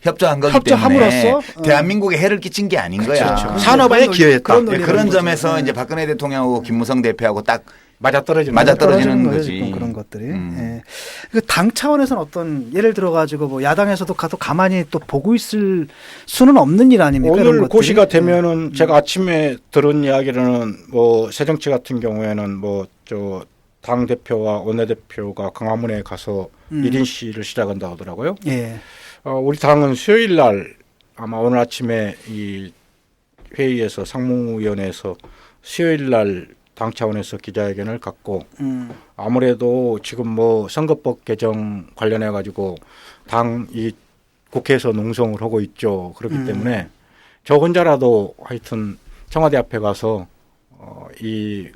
협조한 거기 협조함으로써 때문에 대한민국에 해를 끼친 게 아닌 거야. 그렇죠. 산업에 기여했다. 그런 점에서 이제 박근혜 대통령하고 김무성 대표하고 딱 맞아떨어지는 거지. 그런 것들이. 예. 당 차원에서는 어떤 예를 들어 가지고 뭐 야당에서도 가만히 또 보고 있을 수는 없는 일 아닙니까? 오늘 고시가 되면은 제가 아침에 들은 이야기로는 뭐 새정치 같은 경우에는 뭐 당 대표와 원내대표가 광화문에 가서 1인 시위를 시작한다 하더라고요. 예. 우리 당은 수요일 날 아마 오늘 아침에 이 회의에서 상무위원회에서 수요일 날 당 차원에서 기자회견을 갖고 아무래도 지금 뭐 선거법 개정 관련해 가지고 당 이 국회에서 농성을 하고 있죠. 그렇기 때문에 저 혼자라도 하여튼 청와대 앞에 가서 이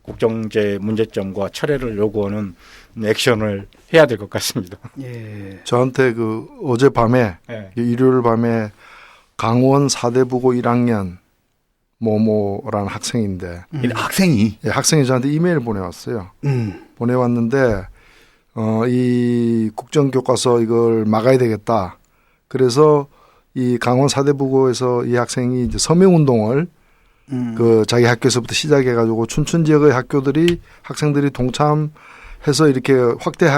국정제 문제점과 철회를 요구하는 액션을 해야 될 것 같습니다. 예. 저한테 그 어젯밤에 일요일 밤에 강원 사대부고 1학년 모모라는 학생인데 학생이 저한테 이메일 보내왔어요. 보내왔는데 이 국정교과서 이걸 막아야 되겠다. 그래서 이 강원 사대부고에서 이 학생이 이제 서명운동을 그 자기 학교에서부터 시작해가지고 춘천 지역의 학생들이 동참해서 해서 이렇게 확대해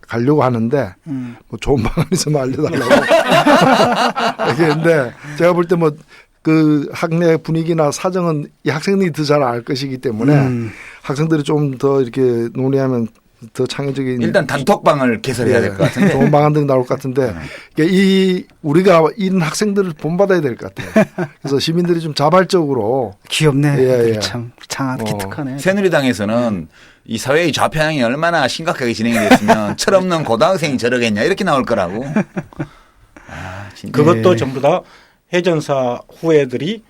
가려고 하는데 뭐 좋은 방안 있으면 알려달라고 얘기했는데 제가 볼 때 뭐 그 학내 분위기나 사정은 이 학생들이 더 잘 알 것이기 때문에 학생들이 좀 더 이렇게 논의하면 더 창의적인 일단 단톡방을 개설해야 될 것 같은데 좋은 방안들이 나올 것 같은데 이 우리가 이런 학생들을 본받아야 될 것 같아요. 그래서 시민들이 좀 자발적으로 귀엽네. 예. 참 장하고 기특하네. 새누리당에서는 이 사회의 좌편향이 얼마나 심각하게 진행이 됐으면 철없는 고등학생이 저러겠냐 이렇게 나올 거라고. 아, 진짜. 그것도 네. 전부 다 해전사 후예들이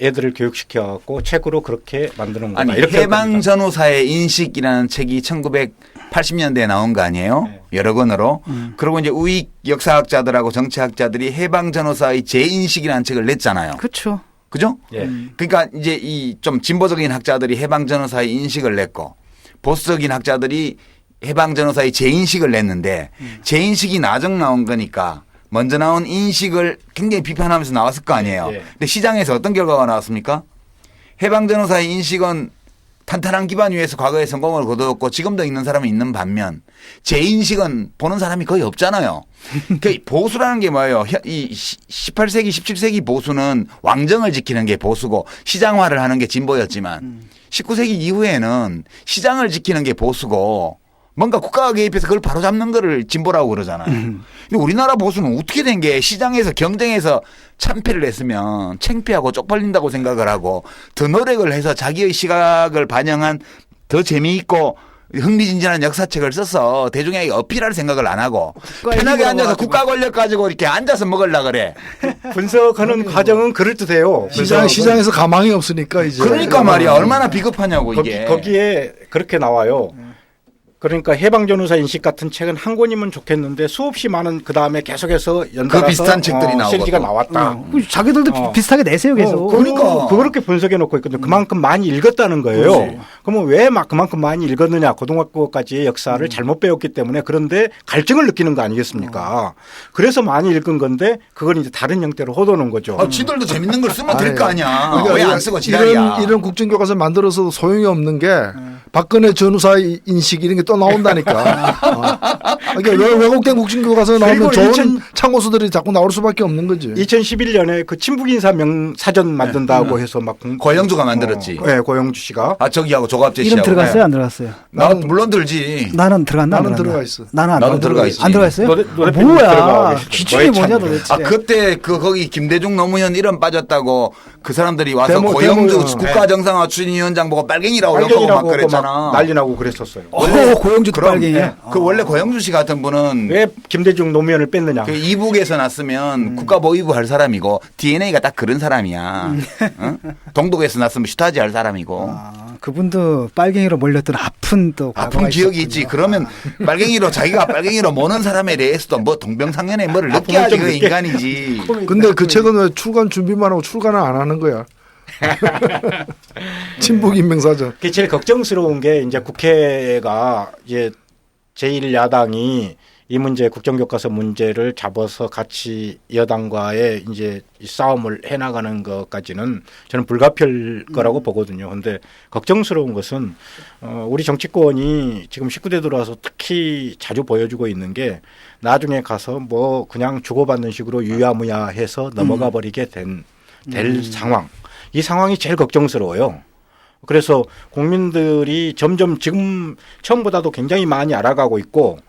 애들을 교육시켜갖고 책으로 그렇게 만드는 거다. 아니 이렇게 해방 전후사의 인식이라는 책이 1980년대에 나온 거 아니에요? 네. 여러 권으로. 그리고 이제 우익 역사학자들하고 정치학자들이 해방 전후사의 재인식이라는 책을 냈잖아요. 그렇죠. 그죠? 예. 그러니까 이제 이 좀 진보적인 학자들이 해방 전후사의 인식을 냈고 보수적인 학자들이 해방 전후사의 재인식을 냈는데 재인식이 나중 나온 거니까 먼저 나온 인식을 굉장히 비판하면서 나왔을 거 아니에요. 예. 근데 시장에서 어떤 결과가 나왔습니까? 해방 전후사의 인식은 탄탄한 기반 위에서 과거에 성공을 거두었고 지금도 있는 사람이 있는 반면 재인식은 보는 사람이 거의 없잖아요. 그 보수라는 게 뭐예요? 이 18세기, 17세기 보수는 왕정을 지키는 게 보수고 시장화를 하는 게 진보였지만 19세기 이후에는 시장을 지키는 게 보수고 뭔가 국가가 개입해서 그걸 바로잡는 거를 진보라고 그러잖아요. 근데 우리나라 보수는 어떻게 된 게 시장에서 경쟁에서 참패를 했으면 창피하고 쪽팔린다고 생각을 하고 더 노력을 해서 자기의 시각을 반영한 더 재미있고 흥미진진한 역사책을 써서 대중에게 어필할 생각을 안 하고 편하게 앉아서 국가 권력 가지고 이렇게 앉아서 먹으려 그래. 분석하는 과정은 그럴듯해요. 시장에서 가망이 없으니까 이제 그러니까 말이야. 얼마나 비겁하냐고 이게. 거기에 그렇게 나와요. 그러니까 해방전후사 인식 같은 책은 한 권이면 좋겠는데 수없이 많은 그 다음에 계속해서 연달아서 그 비슷한 책들이 나오고 시리즈가 나왔다. 자기들도 비슷하게 내세요 계속. 그러니까. 그렇게 분석해 놓고 있거든요. 그만큼 많이 읽었다는 거예요. 그렇지. 그러면 왜 그만큼 많이 읽었느냐. 고등학교까지의 역사를 잘못 배웠기 때문에 그런데 갈증을 느끼는 거 아니겠습니까? 그래서 많이 읽은 건데 그걸 이제 다른 형태로 호도는 거죠. 아, 지들도 재밌는 걸 쓰면 될 거 아니야. 그러니까 왜 안 쓰고 지랄이야. 이런 국정교과서 만들어서 소용이 없는 게 박근혜 전후사 인식 이런 게 또 나온다니까. 그러니까 왜곡된 국정교과서 나오면 그리고 좋은 참고서들이 자꾸 나올 수밖에 없는 거지. 2011년에 그 친북인사 명사전 만든다고 해서 막 고영주가 만들었지. 네, 고영주 씨가. 아 저기하고 조갑재 이름 씨하고. 들어갔어요 안 들어갔어요? 나 물론 들지. 나는 들어갔나? 안 나는 들어갔나? 들어가 있어. 나는 안 나도 들어갔어요. 들어가 있지. 안 들어갔어요? 노래 들어가 뭐야? 계시죠. 기준이 너의 뭐냐 참여. 도대체? 아 그때 그 거기 김대중 노무현 이름 빠졌다고 그 사람들이 와서 데모, 고영주 데모. 국가정상화 추진위원장 보고 빨갱이라고 욕하고 막 빨갱이라고 그랬잖아. 막 난리 나고 그랬었어요. 고영주 그럼 빨갱이야. 그 원래 고영주 씨 같은 분은 왜 김대중 노무현을 뺐느냐. 그 이북에서 났으면 국가보위부 할 사람이고 DNA가 딱 그런 사람이야. 어? 동독에서 났으면 슈타지 할 사람이고. 그분도 빨갱이로 몰렸던 아픈 또 아픈 과거가 기억이 있었군요. 있지. 그러면 빨갱이로 자기가 빨갱이로 모는 사람에 대해서도 뭐 동병상련에 뭐를 느껴야지 그 인간이지. 근데 그 책은 왜 출간 준비만 하고 출간을 안 하는 거야? 친북 인명사전. 그게 제일 걱정스러운 게 이제 국회가 이제 제1야당이 이 문제 국정교과서 문제를 잡아서 같이 여당과의 이제 이 싸움을 해나가는 것까지는 저는 불가피할 거라고 보거든요. 그런데 걱정스러운 것은 우리 정치권이 지금 19대 들어와서 특히 자주 보여주고 있는 게 나중에 가서 뭐 그냥 주고받는 식으로 유야무야해서 넘어가 버리게 될 상황. 이 상황이 제일 걱정스러워요. 그래서 국민들이 점점 지금 처음보다도 굉장히 많이 알아가고 있고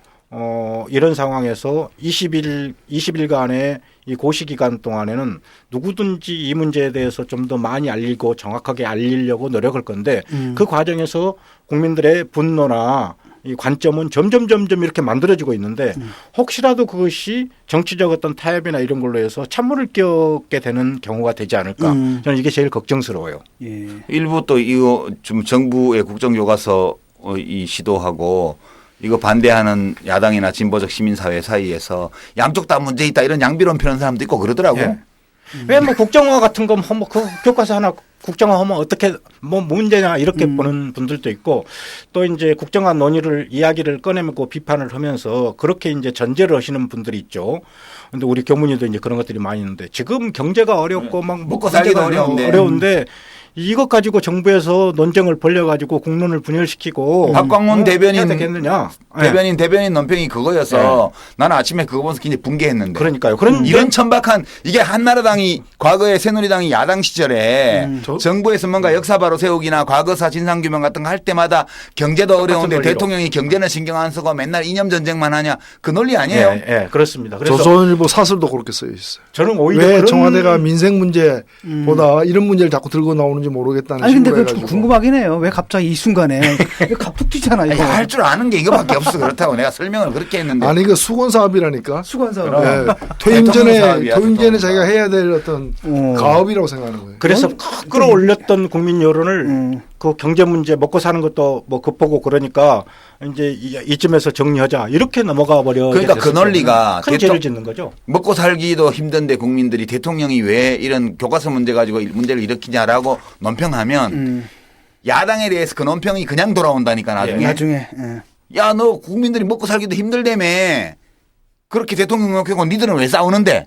이런 상황에서 20일간의 이 고시기간 동안에는 누구든지 이 문제에 대해서 좀 더 많이 알리고 정확하게 알리려고 노력할 건데 그 과정에서 국민들의 분노나 이 관점은 점점 이렇게 만들어지고 있는데 혹시라도 그것이 정치적 어떤 타협이나 이런 걸로 해서 찬물을 끼얹게 되는 경우가 되지 않을까. 저는 이게 제일 걱정스러워요. 예. 일부 또 이거 좀 정부의 국정교과서 이 시도하고 이거 반대하는 야당이나 진보적 시민사회 사이에서 양쪽 다 문제 있다 이런 양비론 펴는 사람도 있고 그러더라고. 예. 왜 뭐 국정화 같은 거 뭐 그 교과서 하나 국정화하면 어떻게 뭐 문제냐 이렇게 보는 분들도 있고 또 이제 국정화 논의를 이야기를 꺼내고 비판을 하면서 그렇게 이제 전제를 하시는 분들이 있죠. 그런데 우리 교문이도 이제 그런 것들이 많이 있는데 지금 경제가 어렵고 막 먹고 살기도 문제가 어려운데. 어려운데 이것 가지고 정부에서 논쟁을 벌려가지고 국론을 분열시키고 박광문 대변인 해야 되겠느냐? 대변인 논평이 그거여서 나는 아침에 그거 보면서 굉장히 분개했는데. 그러니까요. 그런 이런 천박한 이게 한나라당이 과거에 새누리당이 야당 시절에 정부에서 뭔가 역사바로 세우기나 과거사 진상규명 같은 거 할 때마다 경제도 어려운데 논리로. 대통령이 경제는 신경 안 쓰고 맨날 이념 전쟁만 하냐 그 논리 아니에요? 예, 예, 그렇습니다. 그래서 조선일보 사설도 그렇게 쓰여 있어요. 저는 오히려 왜 그런 청와대가 민생 문제보다 이런 문제를 자꾸 들고 나오는지 모르겠다는 아니 근데 식으로 그 해가지고. 궁금하긴 해요. 왜 갑자기 이 순간에 왜 갑툭 튀잖아 이거. 할 줄 아는 게 이거밖에 없어. 그렇다고 내가 설명을 그렇게 했는데. 아니 그 수건 사업이라니까. 수건사. 예. 퇴임 대통령 전에 사업이야, 자기가 해야 될 어떤 가업이라고 생각하는 거예요. 그래서 끌어올렸던 국민 여론을 그 경제 문제 먹고 사는 것도 뭐 급보고 그러니까 이제 이쯤에서 정리하자 이렇게 넘어가 버려. 그러니까 그 논리가 큰 죄를 짓는 거죠. 먹고 살기도 힘든데 국민들이 대통령이 왜 이런 교과서 문제 가지고 문제를 일으키냐라고 논평하면 야당에 대해서 그 논평이 그냥 돌아온다니까 나중에. 나중에. 예. 야, 너 국민들이 먹고 살기도 힘들다며. 그렇게 대통령 논평하고 니들은 왜 싸우는데?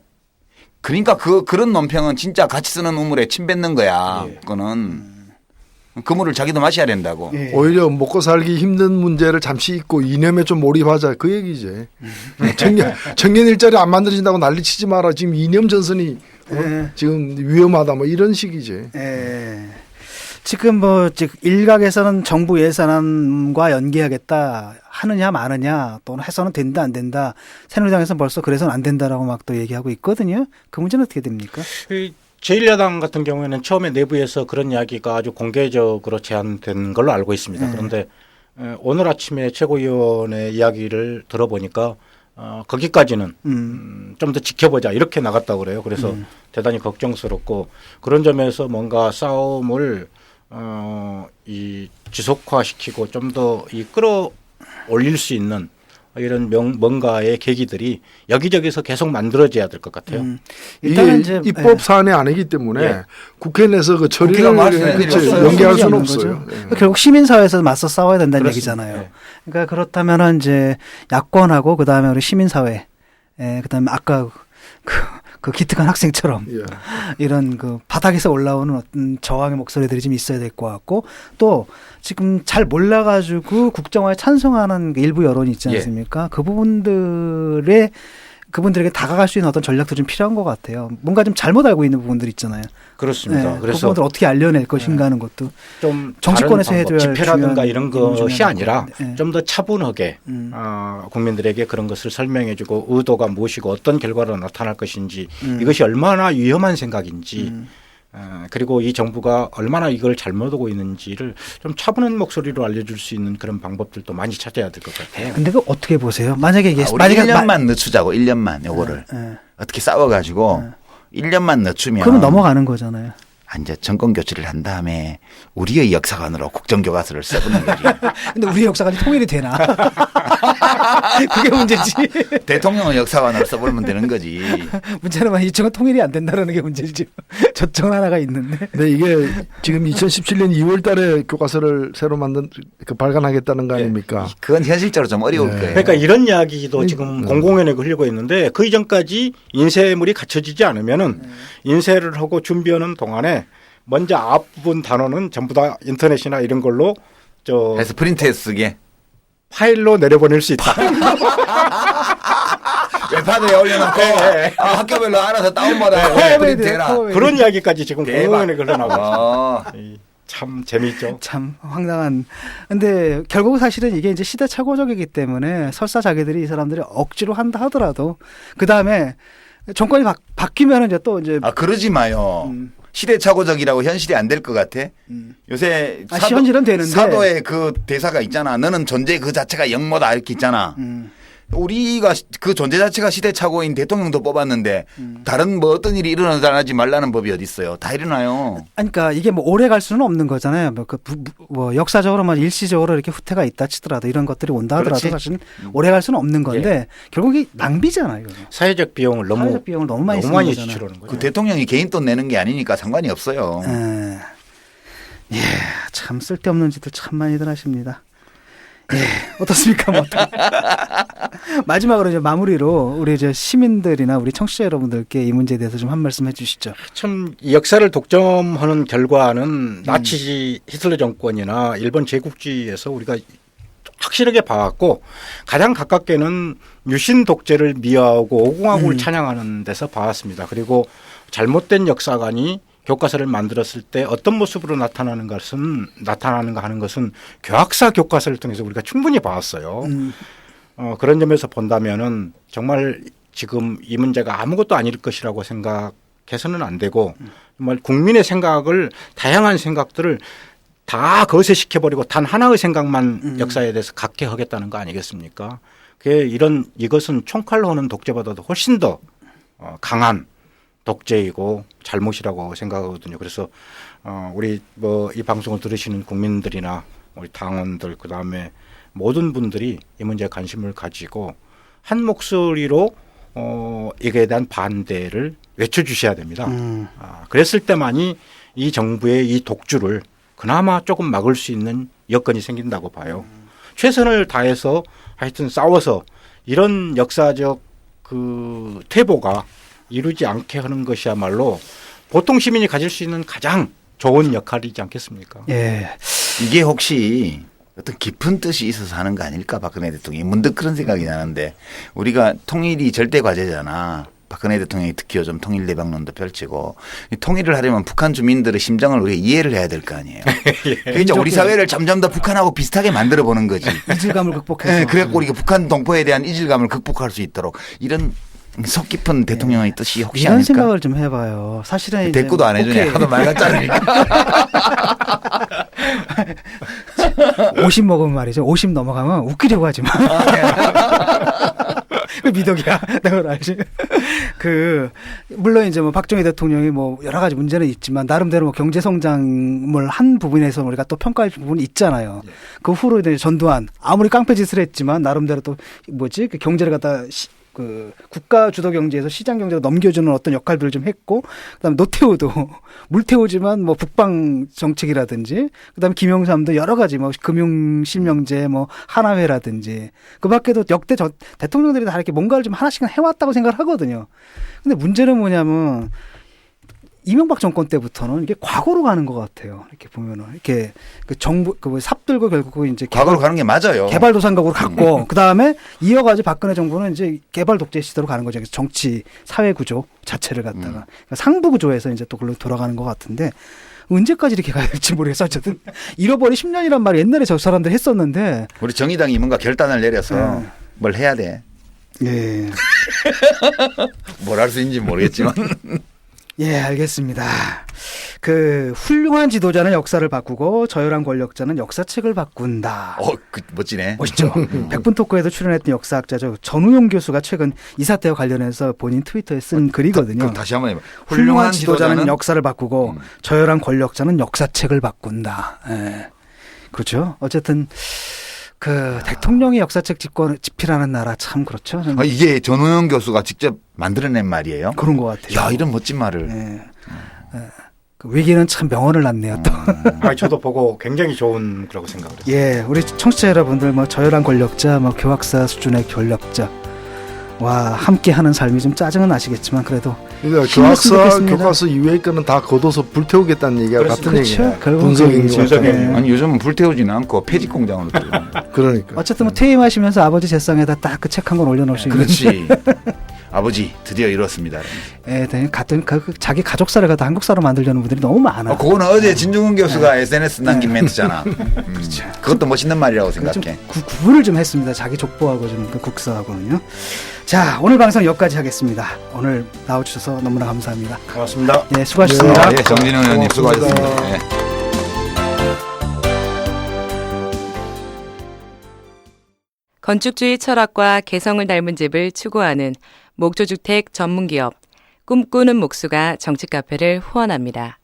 그러니까 그런 논평은 진짜 같이 쓰는 우물에 침 뱉는 거야. 그거는. 그 물을 자기도 마셔야 된다고. 예. 오히려 먹고 살기 힘든 문제를 잠시 잊고 이념에 좀 몰입하자 그 얘기지. 청년 일자리 안 만들어진다고 난리치지 마라. 지금 이념 전선이 지금 위험하다 뭐 이런 식이지. 예. 지금 뭐 즉 일각에서는 정부 예산안과 연계하겠다 하느냐 마느냐 또는 해서는 된다 안 된다. 새누리당에서는 벌써 그래서는 안 된다라고 막 또 얘기하고 있거든요. 그 문제는 어떻게 됩니까? 제1야당 같은 경우에는 처음에 내부에서 그런 이야기가 아주 공개적으로 제안된 걸로 알고 있습니다. 그런데 오늘 아침에 최고위원의 이야기를 들어보니까 거기까지는 좀 더 지켜보자 이렇게 나갔다고 그래요. 그래서 대단히 걱정스럽고 그런 점에서 뭔가 싸움을 이 지속화시키고 좀 더 이 끌어올릴 수 있는 이런 뭔가의 계기들이 여기저기서 계속 만들어져야 될 것 같아요. 일단은 이게 이제 입법 사안이 아니기 때문에 예. 국회 내에서 그 처리를 국회가 할 수 있는 일이 없어요. 연기할 수는 없는 없어요. 거죠. 예. 결국 시민사회에서 맞서 싸워야 된다는 그렇습니다. 얘기잖아요. 네. 그러니까 그렇다면은 이제 야권하고 그다음에 우리 시민사회, 그다음에 아까 그 기특한 학생처럼 예. 이런 그 바닥에서 올라오는 어떤 저항의 목소리들이 좀 있어야 될 것 같고 또 지금 잘 몰라가지고 국정화에 찬성하는 그 일부 여론이 있지 않습니까? 그 그분들에게 다가갈 수 있는 어떤 전략도 좀 필요한 것 같아요. 뭔가 좀 잘못 알고 있는 부분들 있잖아요. 그렇습니다. 그 그래서 부분들 어떻게 알려낼 것인가 하는 것도 좀 정치권에서 다른 해줘야 할 집회라든가 중요한 이런 중요한 것이 아니라 네. 좀 더 차분하게 국민들에게 그런 것을 설명해주고 의도가 무엇이고 어떤 결과로 나타날 것인지 이것이 얼마나 위험한 생각인지 그리고 이 정부가 얼마나 이걸 잘못하고 있는지를 좀 차분한 목소리로 알려줄 수 있는 그런 방법들도 많이 찾아야 될 것 같아요. 근데 그 어떻게 보세요? 만약에 이게 우리 만약에 1년만 늦추자고 1년만 요거를 어떻게 싸워가지고 1년만 늦추면 그러면 넘어가는 거잖아요. 이제 정권 교체를 한 다음에 우리의 역사관으로 국정교과서를 써보는 거지. 근데 우리 역사관이 통일이 되나? 그게 문제지. 대통령은 역사관으로 써보면 되는 거지. 문제는 이쪽은 통일이 안 된다는 게 문제지. 저쪽은 하나가 있는데. 근데 이게 지금 2017년 2월 달에 교과서를 새로 발간하겠다는 거 아닙니까? 그건 현실적으로 좀 어려울 거예요. 그러니까 이런 이야기도 지금 공공연하게 흘리고 있는데 그 이전까지 인쇄물이 갖춰지지 않으면은 인쇄를 하고 준비하는 동안에 먼저 앞부분 단어는 전부 다 인터넷이나 이런 걸로 그래서 프린트해 쓰게. 파일로 내려보낼 수 있다. 웹하드에 올려놓고 학교별로 알아서 다운받아 프린트해라. 그런 이야기까지 지금 공공연하게 흘러나오고 어. 있습니다. 참 재미있죠. 참 황당한. 근데 결국 사실은 이게 이제 시대착오적이기 때문에 설사 자기들이 이 사람들이 억지로 한다 하더라도 그 다음에 정권이 바뀌면 이제 또 이제 그러지 마요. 시대착오적이라고 현실이 안 될 것 같아. 요새 현실은 되는데 사도의 그 대사가 있잖아. 너는 존재 그 자체가 영모다 이렇게 있잖아. 우리가 그 존재 자체가 시대착오인 대통령도 뽑았는데 다른 뭐 어떤 일이 일어나지 말라는 법이 어디 있어요. 다 일어나요. 그러니까 이게 뭐 오래 갈 수는 없는 거잖아요. 뭐 역사적으로 뭐 일시적으로 이렇게 후퇴가 있다 치더라도 이런 것들이 온다 하더라도 그렇지. 사실 오래 갈 수는 없는 건데 결국 이 낭비잖아요. 이거. 사회적 비용을 사회적 비용을 너무 많이 쓰는 거잖아요. 지출하는 거죠. 그 대통령이 개인 돈 내는 게 아니니까 상관이 없어요. 참 쓸데없는 짓들 참 많이들 하십니다. 어떻습니까? 뭐 마지막으로 이제 마무리로 우리 이제 시민들이나 우리 청취자 여러분들께 이 문제에 대해서 좀 한 말씀 해주시죠. 참 역사를 독점하는 결과는 나치 히틀러 정권이나 일본 제국주의에서 우리가 확실하게 봐왔고 가장 가깝게는 유신 독재를 미화하고 오공화국을 찬양하는 데서 봐왔습니다. 그리고 잘못된 역사관이 교과서를 만들었을 때 어떤 모습으로 나타나는가 하는 것은 교학사 교과서를 통해서 우리가 충분히 봐왔어요. 그런 점에서 본다면은 정말 지금 이 문제가 아무것도 아닐 것이라고 생각해서는 안 되고 정말 국민의 생각을 다양한 생각들을 다 거세시켜버리고 단 하나의 생각만 역사에 대해서 갖게 하겠다는 거 아니겠습니까? 이것은 총칼로 하는 독재보다도 훨씬 더 강한 독재이고 잘못이라고 생각하거든요. 그래서 우리 이 방송을 들으시는 국민들이나 우리 당원들 그다음에 모든 분들이 이 문제에 관심을 가지고 한 목소리로 이에 대한 반대를 외쳐주셔야 됩니다. 그랬을 때만이 이 정부의 이 독주를 그나마 조금 막을 수 있는 여건이 생긴다고 봐요. 최선을 다해서 하여튼 싸워서 이런 역사적 그 퇴보가 이루지 않게 하는 것이야말로 보통 시민이 가질 수 있는 가장 좋은 역할이지 않겠습니까? 예. 이게 혹시 어떤 깊은 뜻이 있어서 하는 거 아닐까 박근혜 대통령이 문득 그런 생각이 나는데 우리가 통일이 절대 과제잖아. 박근혜 대통령이 특히 요즘 통일 대박론도 펼치고 통일을 하려면 북한 주민들의 심정을 우리가 이해를 해야 될 거 아니에요. 그러니까 우리 사회를 점점 더 북한하고 비슷하게 만들어 보는 거지. 이질감을 극복해서. 네, 그래갖고 우리가 북한 동포에 대한 이질감을 극복할 수 있도록 이런 속 깊은 대통령의 뜻이 혹시 이런 아닐까? 생각을 좀 해봐요. 사실은 대꾸도 안 해주네. 하도 말 같잖으니까. 50 먹으면 말이죠. 50 넘어가면 웃기려고 하지 마. 그 미덕이야. 내가 알지. 물론 이제 뭐 박정희 대통령이 뭐 여러 가지 문제는 있지만 나름대로 뭐 경제 성장을 한 부분에서 우리가 또 평가할 부분이 있잖아요. 그 후로 이제 전두환 아무리 깡패 짓을 했지만 나름대로 또 그 경제를 갖다 국가 주도 경제에서 시장 경제로 넘겨주는 어떤 역할들을 좀 했고, 그다음에 노태우도 물태우지만 뭐 북방 정책이라든지, 그다음에 김영삼도 여러 가지 뭐 금융 실명제, 뭐 하나회라든지, 그밖에도 역대 대통령들이 다 이렇게 뭔가를 좀 하나씩은 해왔다고 생각을 하거든요. 근데 문제는 뭐냐면 이명박 정권 때부터는 이게 과거로 가는 것 같아요. 이렇게 보면은 이렇게 그 정부 삽들고 결국 이제 과거로 가는 게 맞아요. 개발도상국으로 갔고 그 다음에 이어가지고 박근혜 정부는 이제 개발 독재 시대로 가는 거죠. 정치 사회 구조 자체를 갖다가 그러니까 상부 구조에서 이제 또 그걸로 돌아가는 것 같은데 언제까지 이렇게 가야 될지 모르겠어. 어쨌든 잃어버린 10년이란 말이 옛날에 저 사람들 했었는데 우리 정의당이 뭔가 결단을 내려서 뭘 해야 돼. 예. 뭘 할 수 있는지 모르겠지만. 예, 알겠습니다. 훌륭한 지도자는 역사를 바꾸고 저열한 권력자는 역사책을 바꾼다. 멋지네. 멋있죠. 백분 토크에도 출연했던 역사학자죠. 전우용 교수가 최근 이 사태와 관련해서 본인 트위터에 쓴 글이거든요. 그럼 다시 한번 해봐. 훌륭한 지도자는 역사를 바꾸고 저열한 권력자는 역사책을 바꾼다. 예. 그렇죠. 어쨌든 대통령이 역사책 집필하는 나라 참 그렇죠. 이게 전우영 교수가 직접 만들어낸 말이에요. 그런 것 같아요. 야, 이런 멋진 말을. 네. 위기는 참 명언을 낳네요. 또. 저도 보고 굉장히 좋은 거라고 생각을 했어요. 예, 우리 청취자 여러분들 뭐 저열한 권력자, 뭐 교학사 수준의 권력자, 와 함께하는 삶이 좀 짜증은 나시겠지만 그래도 그러니까 교과서 이외의 거는 다 걷어서 불태우겠다는 얘기가 같은 얘기예요. 분석인 아니 요즘은 불태우지는 않고 폐직 공장으로 그러니까 어쨌든 뭐 퇴임하시면서 아버지 제상에다 딱 그 책 한 권 올려놓을 수 있는. 그렇지. 아버지 드디어 이뤘습니다. 예, 같은 자기 가족사를 갖다 한국사로 만들려는 분들이 너무 많아. 그거는 어제 진중훈 교수가 SNS 남긴 멘트잖아. 그렇죠. 그것도 멋있는 말이라고 생각해. 구분을 좀 했습니다. 자기 족보하고 좀 국사하고는요. 자, 오늘 방송 여기까지 하겠습니다. 오늘 나와주셔서 너무나 감사합니다. 고맙습니다. 네, 수고하셨습니다. 예, 정진웅 의원님 수고하셨습니다. 예. 건축주의 철학과 개성을 닮은 집을 추구하는 목조주택 전문기업 꿈꾸는 목수가 정치카페를 후원합니다.